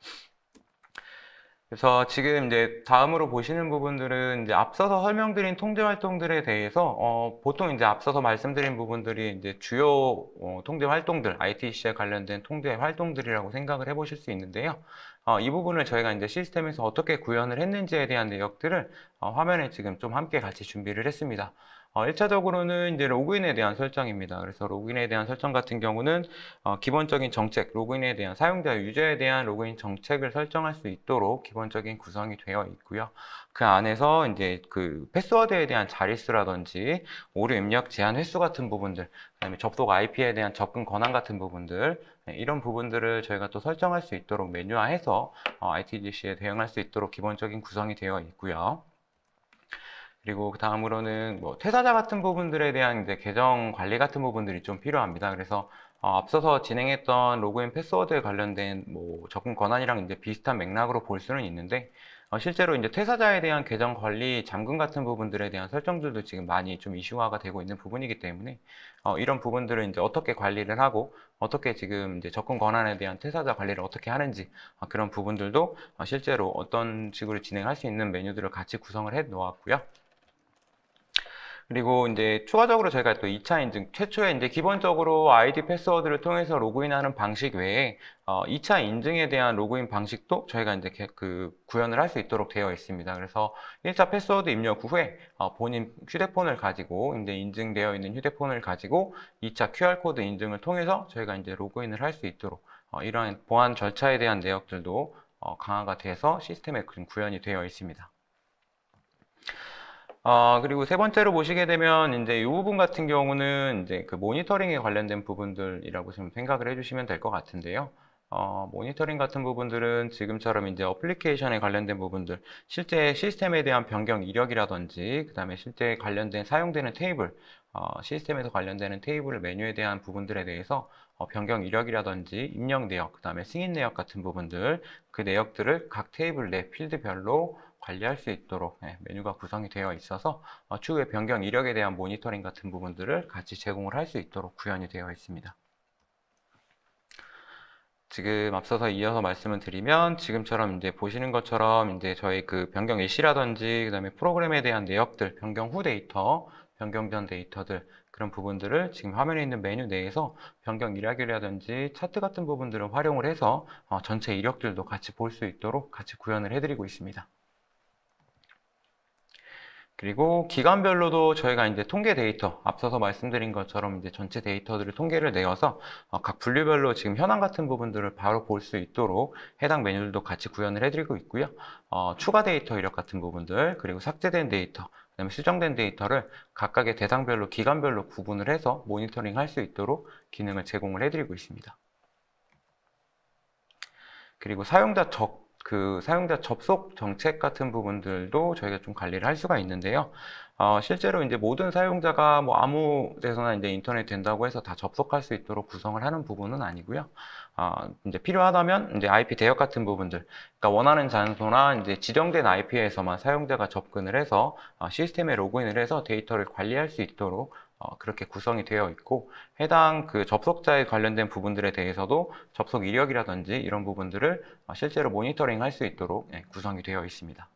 Speaker 3: 그래서 지금 이제 다음으로 보시는 부분들은 이제 앞서서 설명드린 통제 활동들에 대해서 보통 이제 앞서서 말씀드린 부분들이 이제 주요 통제 활동들, ITC에 관련된 통제 활동들이라고 생각을 해보실 수 있는데요. 이 부분을 저희가 이제 시스템에서 어떻게 구현을 했는지에 대한 내역들을 화면에 지금 좀 함께 같이 준비를 했습니다. 1차적으로는 이제 로그인에 대한 설정입니다. 그래서 로그인에 대한 설정 같은 경우는 기본적인 정책, 로그인에 대한 사용자 유저에 대한 로그인 정책을 설정할 수 있도록 기본적인 구성이 되어 있고요. 그 안에서 이제 그 패스워드에 대한 자릿수라든지 오류 입력 제한 횟수 같은 부분들, 그다음에 접속 IP에 대한 접근 권한 같은 부분들, 이런 부분들을 저희가 또 설정할 수 있도록 메뉴화해서 ITGC에 대응할 수 있도록 기본적인 구성이 되어 있고요. 그리고 그 다음으로는 뭐 퇴사자 같은 부분들에 대한 이제 계정 관리 같은 부분들이 좀 필요합니다. 그래서 앞서서 진행했던 로그인 패스워드에 관련된 뭐 접근 권한이랑 이제 비슷한 맥락으로 볼 수는 있는데 실제로 이제 퇴사자에 대한 계정 관리 잠금 같은 부분들에 대한 설정들도 지금 많이 좀 이슈화가 되고 있는 부분이기 때문에 이런 부분들을 이제 어떻게 관리를 하고 어떻게 지금 이제 접근 권한에 대한 퇴사자 관리를 어떻게 하는지 그런 부분들도 실제로 어떤 식으로 진행할 수 있는 메뉴들을 같이 구성을 해 놓았고요. 그리고 이제 추가적으로 저희가 또 2차 인증, 최초에 이제 기본적으로 아이디 패스워드를 통해서 로그인하는 방식 외에 2차 인증에 대한 로그인 방식도 저희가 이제 그 구현을 할 수 있도록 되어 있습니다. 그래서 1차 패스워드 입력 후에 본인 휴대폰을 가지고 이제 인증되어 있는 휴대폰을 가지고 2차 QR코드 인증을 통해서 저희가 이제 로그인을 할 수 있도록 이러한 보안 절차에 대한 내역들도 강화가 돼서 시스템에 구현이 되어 있습니다. 그리고 세 번째로 보시게 되면 이제 이 부분 같은 경우는 이제 그 모니터링에 관련된 부분들이라고 좀 생각을 해주시면 될 것 같은데요. 모니터링 같은 부분들은 지금처럼 이제 어플리케이션에 관련된 부분들, 실제 시스템에 대한 변경 이력이라든지, 그 다음에 실제 관련된 사용되는 테이블, 시스템에서 관련되는 테이블 메뉴에 대한 부분들에 대해서 변경 이력이라든지 입력 내역, 그 다음에 승인 내역 같은 부분들, 그 내역들을 각 테이블 내 필드별로 관리할 수 있도록 메뉴가 구성이 되어 있어서 추후에 변경 이력에 대한 모니터링 같은 부분들을 같이 제공을 할 수 있도록 구현이 되어 있습니다. 지금 앞서서 이어서 말씀을 드리면 지금처럼 이제 보시는 것처럼 이제 저희 그 변경 일시라든지 그다음에 프로그램에 대한 내역들, 변경 후 데이터, 변경 전 데이터들 그런 부분들을 지금 화면에 있는 메뉴 내에서 변경 이력이라든지 차트 같은 부분들을 활용을 해서 전체 이력들도 같이 볼 수 있도록 같이 구현을 해드리고 있습니다. 그리고 기간별로도 저희가 이제 통계 데이터, 앞서서 말씀드린 것처럼 이제 전체 데이터들을 통계를 내어서 각 분류별로 지금 현황 같은 부분들을 바로 볼 수 있도록 해당 메뉴들도 같이 구현을 해드리고 있고요. 추가 데이터 이력 같은 부분들, 그리고 삭제된 데이터, 그다음에 수정된 데이터를 각각의 대상별로, 기간별로 구분을 해서 모니터링 할 수 있도록 기능을 제공을 해드리고 있습니다. 그리고 사용자 접속 정책 같은 부분들도 저희가 좀 관리를 할 수가 있는데요. 실제로 이제 모든 사용자가 뭐 아무 데서나 이제 인터넷 된다고 해서 다 접속할 수 있도록 구성을 하는 부분은 아니고요. 이제 필요하다면 이제 IP 대역 같은 부분들, 그러니까 원하는 장소나 이제 지정된 IP에서만 사용자가 접근을 해서 시스템에 로그인을 해서 데이터를 관리할 수 있도록 그렇게 구성이 되어 있고 해당 그 접속자에 관련된 부분들에 대해서도 접속 이력이라든지 이런 부분들을 실제로 모니터링 할 수 있도록 구성이 되어 있습니다.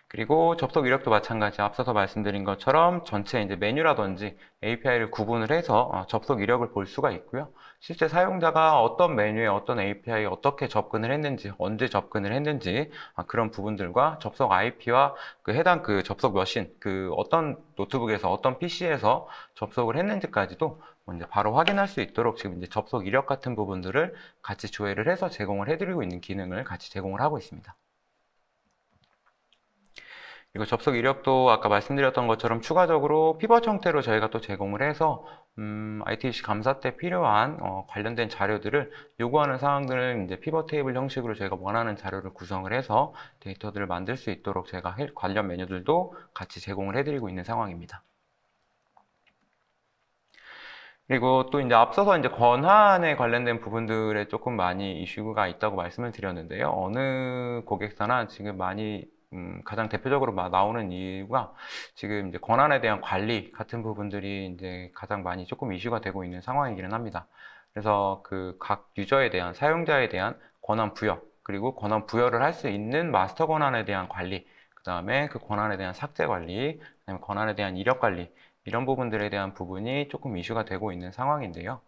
Speaker 3: 그리고 접속 이력도 마찬가지 앞서서 말씀드린 것처럼 전체 이제 메뉴라든지 API를 구분을 해서 접속 이력을 볼 수가 있고요. 실제 사용자가 어떤 메뉴에 어떤 API에 어떻게 접근을 했는지, 언제 접근을 했는지 그런 부분들과 접속 IP와 그 해당 그 접속 머신, 그 어떤 노트북에서 어떤 PC에서 접속을 했는지까지도 이제 바로 확인할 수 있도록 지금 이제 접속 이력 같은 부분들을 같이 조회를 해서 제공을 해드리고 있는 기능을 같이 제공을 하고 있습니다. 그리고 접속 이력도 아까 말씀드렸던 것처럼 추가적으로 피벗 형태로 저희가 또 제공을 해서 ITC 감사 때 필요한 관련된 자료들을 요구하는 사항들을 이제 피벗 테이블 형식으로 저희가 원하는 자료를 구성을 해서 데이터들을 만들 수 있도록 제가 관련 메뉴들도 같이 제공을 해드리고 있는 상황입니다. 그리고 또 이제 앞서서 이제 권한에 관련된 부분들에 조금 많이 이슈가 있다고 말씀을 드렸는데요. 어느 고객사나 지금 많이 가장 대표적으로 나오는 이유가 지금 이제 권한에 대한 관리 같은 부분들이 이제 가장 많이 조금 이슈가 되고 있는 상황이기는 합니다. 그래서 그 각 유저에 대한 사용자에 대한 권한 부여, 그리고 권한 부여를 할 수 있는 마스터 권한에 대한 관리, 그 다음에 그 권한에 대한 삭제 관리, 그다음에 권한에 대한 이력 관리, 이런 부분들에 대한 부분이 조금 이슈가 되고 있는 상황인데요.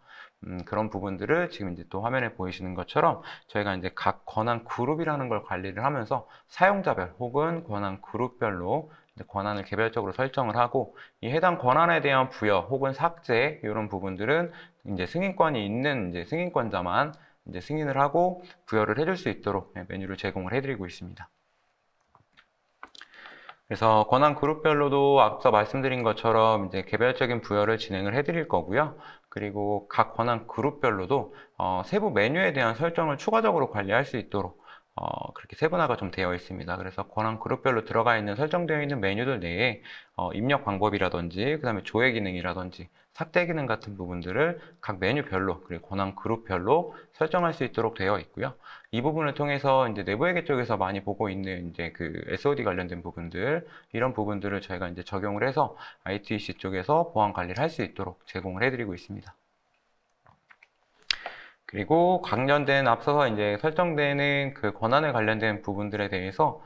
Speaker 3: 그런 부분들을 지금 이제 또 화면에 보이시는 것처럼 저희가 이제 각 권한 그룹이라는 걸 관리를 하면서 사용자별 혹은 권한 그룹별로 이제 권한을 개별적으로 설정을 하고, 이 해당 권한에 대한 부여 혹은 삭제 이런 부분들은 이제 승인권이 있는 이제 승인권자만 이제 승인을 하고 부여를 해줄 수 있도록 메뉴를 제공을 해드리고 있습니다. 그래서 권한 그룹별로도 앞서 말씀드린 것처럼 이제 개별적인 부여를 진행을 해드릴 거고요. 그리고 각 권한 그룹별로도 세부 메뉴에 대한 설정을 추가적으로 관리할 수 있도록 그렇게 세분화가 좀 되어 있습니다. 그래서 권한 그룹별로 들어가 있는 설정되어 있는 메뉴들 내에 입력 방법이라든지, 그 다음에 조회 기능이라든지 삭제 기능 같은 부분들을 각 메뉴별로 그리고 권한 그룹별로 설정할 수 있도록 되어 있고요. 이 부분을 통해서 이제 내부 회계 쪽에서 많이 보고 있는 이제 그 SOD 관련된 부분들, 이런 부분들을 저희가 이제 적용을 해서 ITC 쪽에서 보안 관리를 할 수 있도록 제공을 해드리고 있습니다. 그리고 관련된 앞서서 이제 설정되는 그 권한에 관련된 부분들에 대해서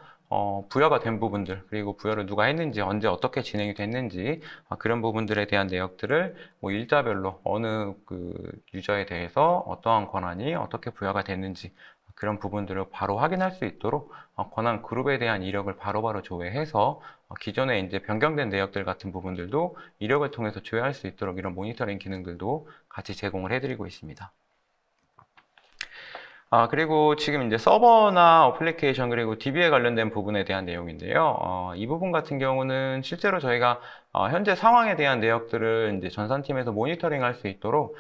Speaker 3: 부여가 된 부분들, 그리고 부여를 누가 했는지, 언제 어떻게 진행이 됐는지, 그런 부분들에 대한 내역들을 뭐 일자별로 어느 그 유저에 대해서 어떠한 권한이 어떻게 부여가 됐는지, 그런 부분들을 바로 확인할 수 있도록 권한 그룹에 대한 이력을 바로바로 조회해서 기존에 이제 변경된 내역들 같은 부분들도 이력을 통해서 조회할 수 있도록 이런 모니터링 기능들도 같이 제공을 해드리고 있습니다. 그리고 지금 이제 서버나 어플리케이션 그리고 DB에 관련된 부분에 대한 내용인데요. 이 부분 같은 경우는 실제로 저희가 현재 상황에 대한 내역들을 이제 전산팀에서 모니터링 할 수 있도록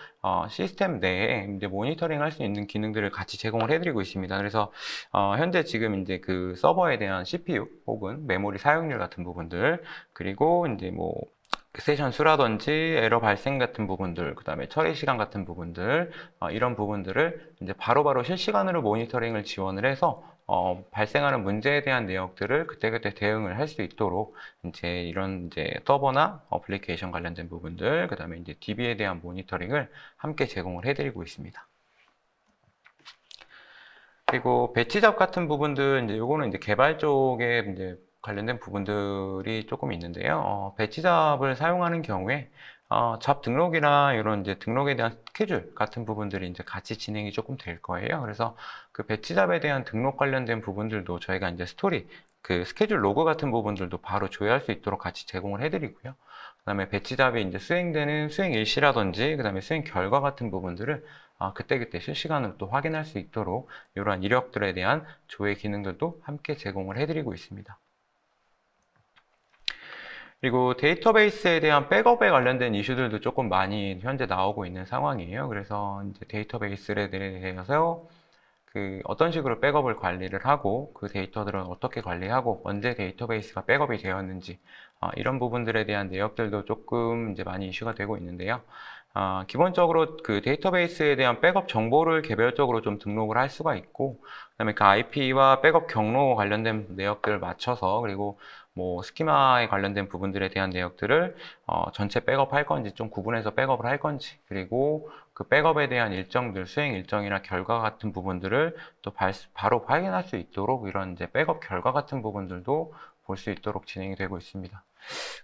Speaker 3: 시스템 내에 이제 모니터링 할 수 있는 기능들을 같이 제공을 해드리고 있습니다. 그래서 현재 지금 이제 그 서버에 대한 CPU 혹은 메모리 사용률 같은 부분들, 그리고 이제 뭐 세션 수라든지 에러 발생 같은 부분들, 그 다음에 처리 시간 같은 부분들, 이런 부분들을 이제 바로바로 실시간으로 모니터링을 지원을 해서 발생하는 문제에 대한 내역들을 그때그때 대응을 할 수 있도록 이제 이런 이제 서버나 어플리케이션 관련된 부분들, 그 다음에 이제 DB에 대한 모니터링을 함께 제공을 해드리고 있습니다. 그리고 배치 잡 같은 부분들, 이제 요거는 이제 개발 쪽에 이제 관련된 부분들이 조금 있는데요. 배치잡을 사용하는 경우에 잡 등록이나 이런 이제 등록에 대한 스케줄 같은 부분들이 이제 같이 진행이 조금 될 거예요. 그래서 그 배치잡에 대한 등록 관련된 부분들도 저희가 이제 스토리, 그 스케줄 로그 같은 부분들도 바로 조회할 수 있도록 같이 제공을 해드리고요. 그다음에 배치잡이 이제 수행되는 수행 일시라든지, 그다음에 수행 결과 같은 부분들을 그때그때 실시간으로 또 확인할 수 있도록 이러한 이력들에 대한 조회 기능들도 함께 제공을 해드리고 있습니다. 그리고 데이터베이스에 대한 백업에 관련된 이슈들도 조금 많이 현재 나오고 있는 상황이에요. 그래서 이제 데이터베이스에 대해서 그 어떤 식으로 백업을 관리를 하고, 그 데이터들은 어떻게 관리하고, 언제 데이터베이스가 백업이 되었는지, 이런 부분들에 대한 내역들도 조금 이제 많이 이슈가 되고 있는데요. 기본적으로 그 데이터베이스에 대한 백업 정보를 개별적으로 좀 등록을 할 수가 있고, 그다음에 그 IP와 백업 경로 관련된 내역들을 맞춰서, 그리고 뭐 스키마에 관련된 부분들에 대한 내역들을 전체 백업할 건지 좀 구분해서 백업을 할 건지, 그리고 그 백업에 대한 일정들, 수행 일정이나 결과 같은 부분들을 또 바로 확인할 수 있도록 이런 이제 백업 결과 같은 부분들도 볼 수 있도록 진행이 되고 있습니다.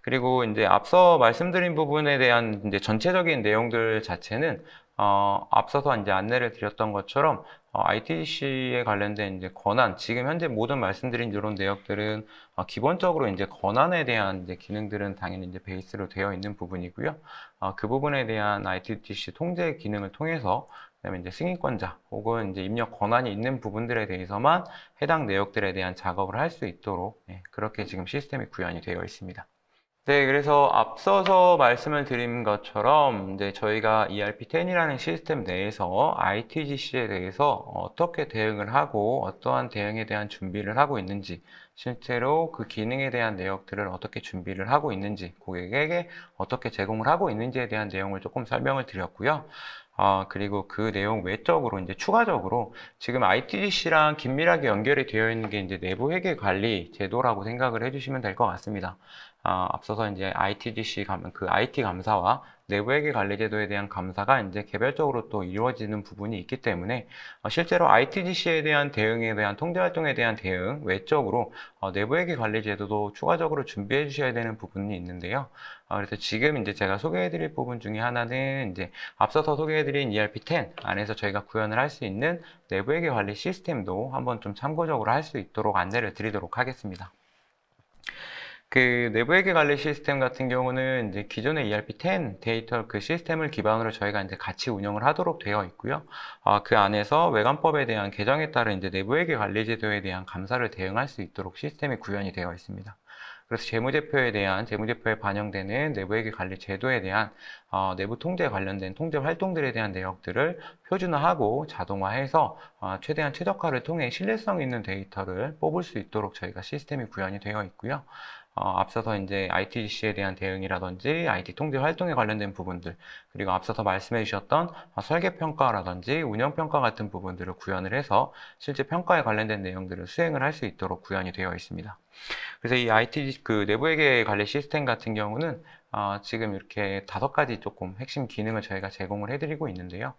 Speaker 3: 그리고 이제 앞서 말씀드린 부분에 대한 이제 전체적인 내용들 자체는 앞서서 이제 안내를 드렸던 것처럼 ITC에 관련된 이제 권한, 지금 현재 모든 말씀드린 이런 내역들은 기본적으로 이제 권한에 대한 이제 기능들은 당연히 이제 베이스로 되어 있는 부분이고요. 그 부분에 대한 ITC 통제 기능을 통해서 그다음에 이제 승인권자 혹은 이제 입력 권한이 있는 부분들에 대해서만 해당 내역들에 대한 작업을 할 수 있도록 그렇게 지금 시스템이 구현이 되어 있습니다. 네, 그래서 앞서서 말씀을 드린 것처럼 이제 저희가 ERP10이라는 시스템 내에서 ITGC에 대해서 어떻게 대응을 하고 어떠한 대응에 대한 준비를 하고 있는지, 실제로 그 기능에 대한 내역들을 어떻게 준비를 하고 있는지, 고객에게 어떻게 제공을 하고 있는지에 대한 내용을 조금 설명을 드렸고요. 그리고 그 내용 외적으로 이제 추가적으로 지금 ITGC랑 긴밀하게 연결이 되어 있는 게 이제 내부 회계 관리 제도라고 생각을 해주시면 될 것 같습니다. 앞서서 이제 ITGC 그 IT 감사와 내부 회계 관리 제도에 대한 감사가 이제 개별적으로 또 이루어지는 부분이 있기 때문에 실제로 ITGC에 대한 대응에 대한 통제 활동에 대한 대응 외적으로 내부 회계 관리 제도도 추가적으로 준비해 주셔야 되는 부분이 있는데요. 그래서 지금 이제 제가 소개해 드릴 부분 중에 하나는 이제 앞서서 소개해 드린 ERP10 안에서 저희가 구현을 할 수 있는 내부 회계 관리 시스템도 한번 좀 참고적으로 할 수 있도록 안내를 드리도록 하겠습니다. 그 내부 회계 관리 시스템 같은 경우는 이제 기존의 ERP10 데이터 그 시스템을 기반으로 저희가 이제 같이 운영을 하도록 되어 있고요. 그 안에서 외관법에 대한 개정에 따른 이제 내부 회계 관리 제도에 대한 감사를 대응할 수 있도록 시스템이 구현이 되어 있습니다. 그래서 재무제표에 반영되는 내부회계 관리 제도에 대한 내부 통제에 관련된 통제 활동들에 대한 내역들을 표준화하고 자동화해서 최대한 최적화를 통해 신뢰성 있는 데이터를 뽑을 수 있도록 저희가 시스템이 구현이 되어 있고요. 앞서서 이제 ITGC에 대한 대응이라든지 IT 통제 활동에 관련된 부분들, 그리고 앞서서 말씀해 주셨던 설계 평가라든지 운영 평가 같은 부분들을 구현을 해서 실제 평가에 관련된 내용들을 수행을 할 수 있도록 구현이 되어 있습니다. 그래서 이 ITGC 그 내부회계 관리 시스템 같은 경우는 지금 이렇게 5가지 조금 핵심 기능을 저희가 제공을 해드리고 있는데요.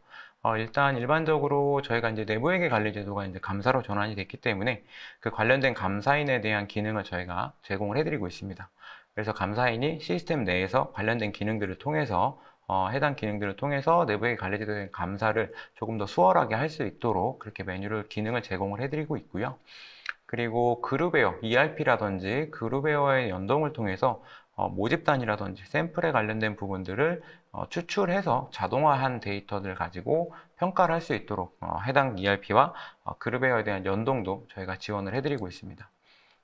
Speaker 3: 일단 일반적으로 저희가 이제 내부회계 관리 제도가 이제 감사로 전환이 됐기 때문에 그 관련된 감사인에 대한 기능을 저희가 제공을 해드리고 있습니다. 그래서 감사인이 시스템 내에서 관련된 기능들을 통해서 해당 기능들을 통해서 내부회계 관리 제도에 대한 감사를 조금 더 수월하게 할 수 있도록 그렇게 기능을 제공을 해드리고 있고요. 그리고 그룹웨어, ERP라든지 그룹웨어의 연동을 통해서 모집단이라든지 샘플에 관련된 부분들을 추출해서 자동화한 데이터를 가지고 평가를 할 수 있도록 해당 ERP와 그룹웨어에 대한 연동도 저희가 지원을 해드리고 있습니다.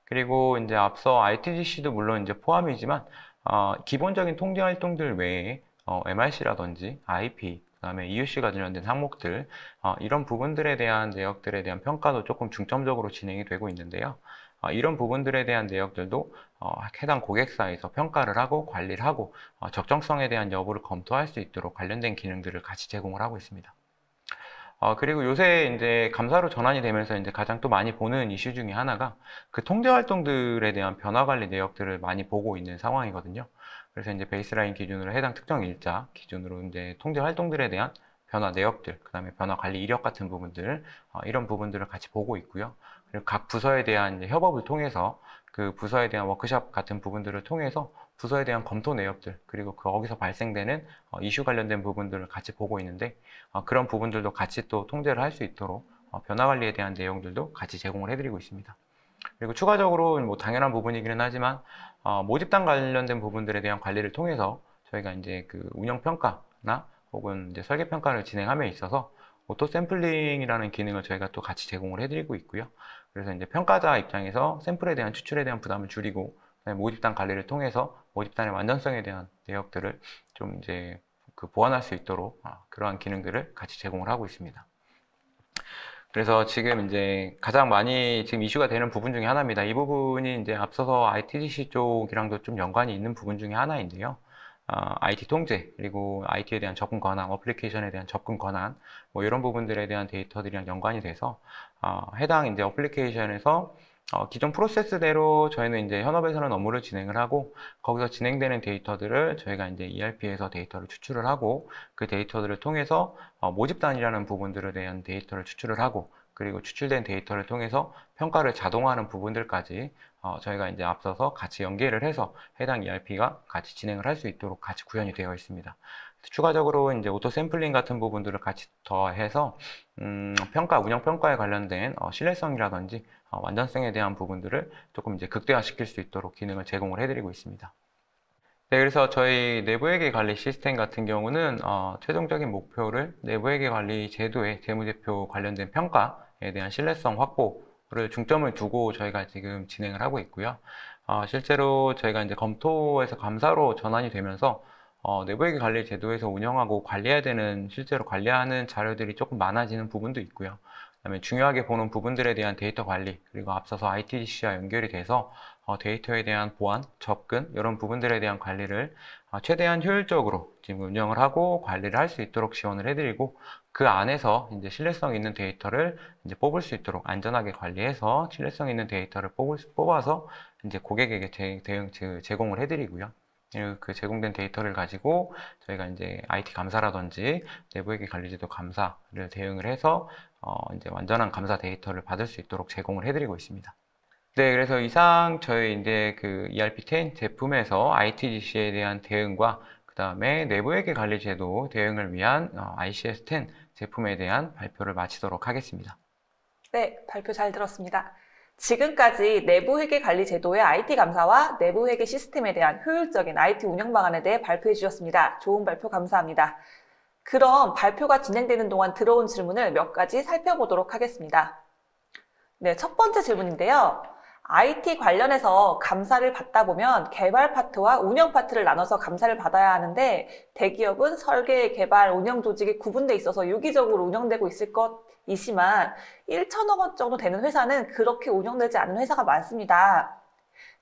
Speaker 3: 그리고 이제 앞서 ITGC도 물론 이제 포함이지만 기본적인 통제 활동들 외에 MRC라든지 IP, 그다음에 EUC가 관련된 항목들 이런 부분들에 대한 내역들에 대한 평가도 조금 중점적으로 진행이 되고 있는데요. 이런 부분들에 대한 내역들도 해당 고객사에서 평가를 하고 관리를 하고 적정성에 대한 여부를 검토할 수 있도록 관련된 기능들을 같이 제공을 하고 있습니다. 그리고 요새 이제 감사로 전환이 되면서 이제 가장 또 많이 보는 이슈 중에 하나가 그 통제 활동들에 대한 변화 관리 내역들을 많이 보고 있는 상황이거든요. 그래서 이제 베이스라인 기준으로 해당 특정 일자 기준으로 이제 통제 활동들에 대한 변화 내역들, 그 다음에 변화 관리 이력 같은 부분들, 이런 부분들을 같이 보고 있고요. 그리고 각 부서에 대한 이제 협업을 통해서 그 부서에 대한 워크숍 같은 부분들을 통해서 부서에 대한 검토 내역들, 그리고 거기서 발생되는 이슈 관련된 부분들을 같이 보고 있는데 그런 부분들도 같이 또 통제를 할 수 있도록 변화 관리에 대한 내용들도 같이 제공을 해드리고 있습니다. 그리고 추가적으로 뭐 당연한 부분이기는 하지만 모집단 관련된 부분들에 대한 관리를 통해서 저희가 이제 그 운영 평가나 혹은 이제 설계 평가를 진행함에 있어서 오토 샘플링이라는 기능을 저희가 또 같이 제공을 해드리고 있고요. 그래서 이제 평가자 입장에서 샘플에 대한 추출에 대한 부담을 줄이고 모집단 관리를 통해서 모집단의 완전성에 대한 내역들을 좀 이제 그 보완할 수 있도록 그러한 기능들을 같이 제공을 하고 있습니다. 그래서 지금 이제 가장 많이 지금 이슈가 되는 부분 중에 하나입니다. 이 부분이 이제 앞서서 ITGC 쪽이랑도 좀 연관이 있는 부분 중에 하나인데요. IT 통제, 그리고 IT에 대한 접근 권한, 어플리케이션에 대한 접근 권한, 뭐 이런 부분들에 대한 데이터들이랑 연관이 돼서, 해당 이제 어플리케이션에서 기존 프로세스대로 저희는 이제 현업에서는 업무를 진행을 하고, 거기서 진행되는 데이터들을 저희가 이제 ERP에서 데이터를 추출을 하고, 그 데이터들을 통해서 모집단이라는 부분들에 대한 데이터를 추출을 하고, 그리고 추출된 데이터를 통해서 평가를 자동화하는 부분들까지 저희가 이제 앞서서 같이 연계를 해서 해당 ERP가 같이 진행을 할 수 있도록 같이 구현이 되어 있습니다. 추가적으로 이제 오토 샘플링 같은 부분들을 같이 더해서 운영 평가에 관련된 신뢰성이라든지 완전성에 대한 부분들을 조금 이제 극대화시킬 수 있도록 기능을 제공을 해드리고 있습니다. 네, 그래서 저희 내부회계 관리 시스템 같은 경우는 최종적인 목표를 내부회계 관리 제도의 재무제표 관련된 평가에 대한 신뢰성 확보를 중점을 두고 저희가 지금 진행을 하고 있고요. 실제로 저희가 이제 검토에서 감사로 전환이 되면서 내부회계 관리 제도에서 운영하고 관리해야 되는 실제로 관리하는 자료들이 조금 많아지는 부분도 있고요. 그다음에 중요하게 보는 부분들에 대한 데이터 관리, 그리고 앞서서 ITDC와 연결이 돼서 데이터에 대한 보안, 접근 이런 부분들에 대한 관리를 최대한 효율적으로 지금 운영을 하고 관리를 할 수 있도록 지원을 해드리고, 그 안에서 이제 신뢰성 있는 데이터를 이제 뽑을 수 있도록 안전하게 관리해서 신뢰성 있는 데이터를 뽑아서 이제 고객에게 제공을 해드리고요. 그 제공된 데이터를 가지고 저희가 이제 IT 감사라든지 내부회계 관리제도 감사를 대응을 해서 이제 완전한 감사 데이터를 받을 수 있도록 제공을 해드리고 있습니다. 네, 그래서 이상 저희 이제 그 ERP10 제품에서 ITGC에 대한 대응과 그 다음에 내부회계 관리제도 대응을 위한 ICS10 제품에 대한 발표를 마치도록 하겠습니다.
Speaker 1: 네, 발표 잘 들었습니다. 지금까지 내부회계 관리 제도의 IT 감사와 내부회계 시스템에 대한 효율적인 IT 운영 방안에 대해 발표해 주셨습니다. 좋은 발표 감사합니다. 그럼 발표가 진행되는 동안 들어온 질문을 몇 가지 살펴보도록 하겠습니다. 네, 첫 번째 질문인데요. IT 관련해서 감사를 받다 보면 개발 파트와 운영 파트를 나눠서 감사를 받아야 하는데 대기업은 설계, 개발, 운영 조직이 구분돼 있어서 유기적으로 운영되고 있을 것이지만 1천억 원 정도 되는 회사는 그렇게 운영되지 않은 회사가 많습니다.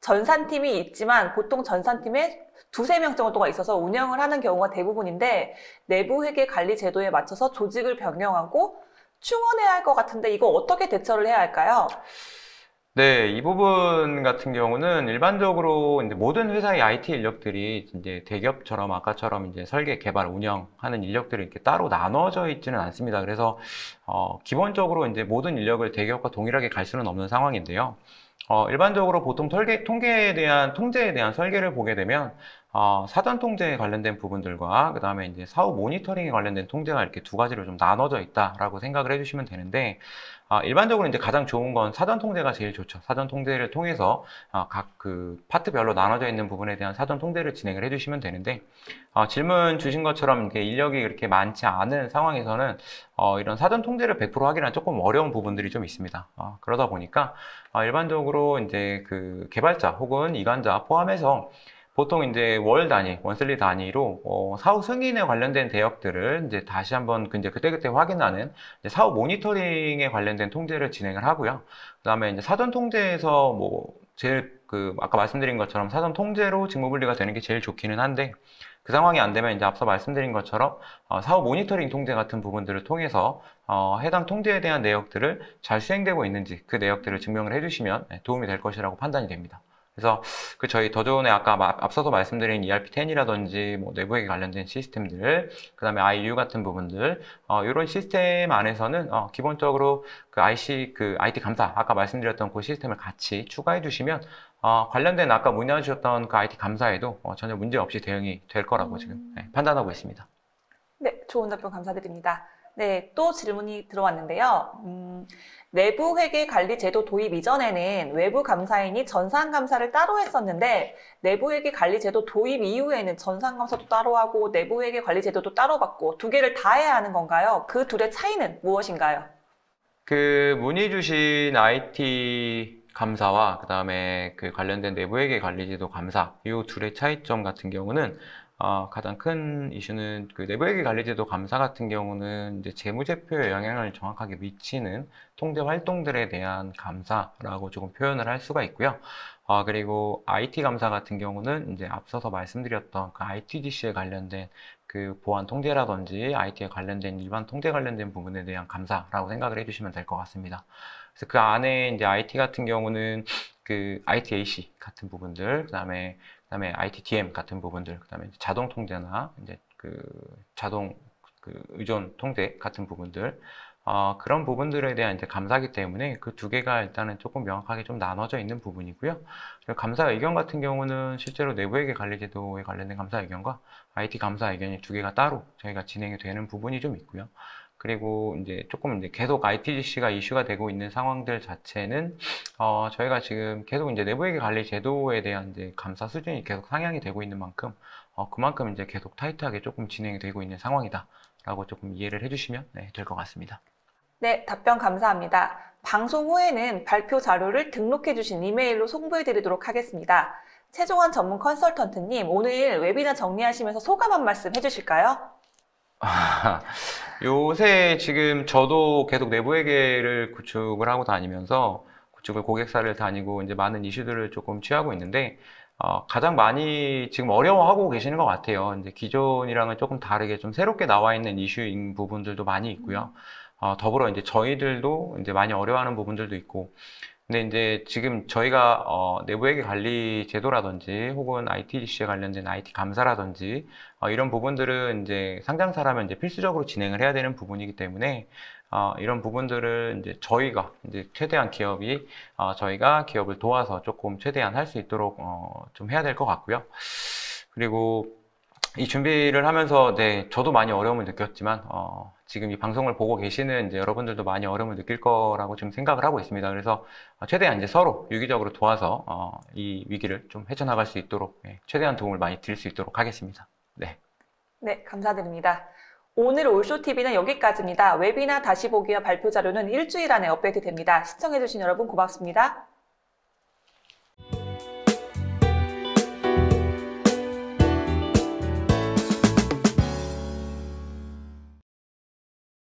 Speaker 1: 전산팀이 있지만 보통 전산팀에 두세 명 정도가 있어서 운영을 하는 경우가 대부분인데 내부회계 관리 제도에 맞춰서 조직을 변경하고 충원해야 할 것 같은데 이거 어떻게 대처를 해야 할까요?
Speaker 3: 네, 이 부분 같은 경우는 일반적으로 이제 모든 회사의 IT 인력들이 이제 대기업처럼 아까처럼 이제 설계, 개발, 운영하는 인력들이 이렇게 따로 나눠져 있지는 않습니다. 그래서 기본적으로 이제 모든 인력을 대기업과 동일하게 갈 수는 없는 상황인데요. 일반적으로 보통 통제에 대한 설계를 보게 되면 사전 통제에 관련된 부분들과 그 다음에 이제 사후 모니터링에 관련된 통제가 이렇게 두 가지로 좀 나눠져 있다라고 생각을 해주시면 되는데, 일반적으로 이제 가장 좋은 건 사전 통제가 제일 좋죠. 사전 통제를 통해서 각 그 파트별로 나눠져 있는 부분에 대한 사전 통제를 진행을 해주시면 되는데, 질문 주신 것처럼 이게 인력이 그렇게 많지 않은 상황에서는 이런 사전 통제를 100% 하기는 조금 어려운 부분들이 좀 있습니다. 그러다 보니까 일반적으로 이제 그 개발자 혹은 이관자 포함해서 보통 이제 월 단위, 원슬리 단위로 사후 승인에 관련된 대역들을 이제 다시 한번 이제 그때그때 확인하는 이제 사후 모니터링에 관련된 통제를 진행을 하고요. 그다음에 이제 사전 통제에서 뭐 제일 아까 말씀드린 것처럼 사전 통제로 직무 분리가 되는 게 제일 좋기는 한데, 그 상황이 안 되면 이제 앞서 말씀드린 것처럼 사후 모니터링 통제 같은 부분들을 통해서 해당 통제에 대한 내역들을 잘 수행되고 있는지 그 내역들을 증명을 해주시면 도움이 될 것이라고 판단이 됩니다. 그래서 저희 더존의 아까 앞서서 말씀드린 ERP10이라든지 뭐 내부회계 관련된 시스템들, 그 다음에 IU 같은 부분들, 이런 시스템 안에서는 기본적으로 그 IT 감사, 아까 말씀드렸던 그 시스템을 같이 추가해 주시면 관련된 아까 문의해 주셨던 그 IT 감사에도 전혀 문제 없이 대응이 될 거라고 지금 판단하고 있습니다.
Speaker 1: 네, 좋은 답변 감사드립니다. 네, 또 질문이 들어왔는데요. 내부 회계 관리 제도 도입 이전에는 외부 감사인이 전산 감사를 따로 했었는데 내부 회계 관리 제도 도입 이후에는 전산 감사도 따로 하고 내부 회계 관리 제도도 따로 받고 두 개를 다 해야 하는 건가요? 그 둘의 차이는 무엇인가요?
Speaker 3: 그 문의 주신 IT 감사와 그 다음에 그 관련된 내부회계 관리제도 감사, 이 둘의 차이점 같은 경우는 가장 큰 이슈는 그 내부회계 관리제도 감사 같은 경우는 이제 재무제표에 영향을 정확하게 미치는 통제 활동들에 대한 감사라고 조금 표현을 할 수가 있고요. 그리고 IT 감사 같은 경우는 이제 앞서서 말씀드렸던 그 ITGC에 관련된 그 보안 통제라든지 IT에 관련된 일반 통제 관련된 부분에 대한 감사라고 생각을 해주시면 될 것 같습니다. 그래서 그 안에 이제 IT 같은 경우는 그 ITAC 같은 부분들, 그다음에 ITDM 같은 부분들, 그다음에 자동 통제나 이제 그 자동 의존 통제 같은 부분들, 그런 부분들에 대한 이제 감사기 때문에 그 두 개가 일단은 조금 명확하게 좀 나눠져 있는 부분이고요. 감사 의견 같은 경우는 실제로 내부회계 관리제도에 관련된 감사 의견과 IT 감사 의견이 두 개가 따로 저희가 진행이 되는 부분이 좀 있고요. 그리고 이제 조금 이제 계속 ITGC가 이슈가 되고 있는 상황들 자체는 저희가 지금 계속 이제 내부회계 관리 제도에 대한 이제 감사 수준이 계속 상향이 되고 있는 만큼 그만큼 이제 계속 타이트하게 조금 진행이 되고 있는 상황이다라고 조금 이해를 해주시면 될 것 같습니다.
Speaker 1: 네, 답변 감사합니다. 방송 후에는 발표 자료를 등록해 주신 이메일로 송부해 드리도록 하겠습니다. 최종원 전문 컨설턴트님, 오늘 웨비나 정리하시면서 소감 한 말씀 해주실까요?
Speaker 3: 요새 지금 저도 계속 내부회계를 구축을 하고 다니면서 구축을 고객사를 다니고 이제 많은 이슈들을 조금 취하고 있는데 가장 많이 지금 어려워하고 계시는 것 같아요. 이제 기존이랑은 조금 다르게 좀 새롭게 나와 있는 이슈인 부분들도 많이 있고요. 더불어 이제 저희들도 이제 많이 어려워하는 부분들도 있고, 근데 이제 지금 저희가 내부회계 관리 제도라든지 혹은 ITGC에 관련된 IT 감사라든지 이런 부분들은 이제 상장사라면 이제 필수적으로 진행을 해야 되는 부분이기 때문에 이런 부분들을 이제 저희가 이제 최대한 저희가 기업을 도와서 조금 최대한 할 수 있도록 좀 해야 될 것 같고요. 그리고 이 준비를 하면서 저도 많이 어려움을 느꼈지만 지금 이 방송을 보고 계시는 이제 여러분들도 많이 어려움을 느낄 거라고 지금 생각을 하고 있습니다. 그래서 최대한 이제 서로 유기적으로 도와서 이 위기를 좀 헤쳐나갈 수 있도록 최대한 도움을 많이 드릴 수 있도록 하겠습니다. 네.
Speaker 1: 네, 감사드립니다. 오늘 올쇼TV는 여기까지입니다. 웨비나 다시 보기와 발표 자료는 일주일 안에 업데이트 됩니다. 시청해주신 여러분 고맙습니다.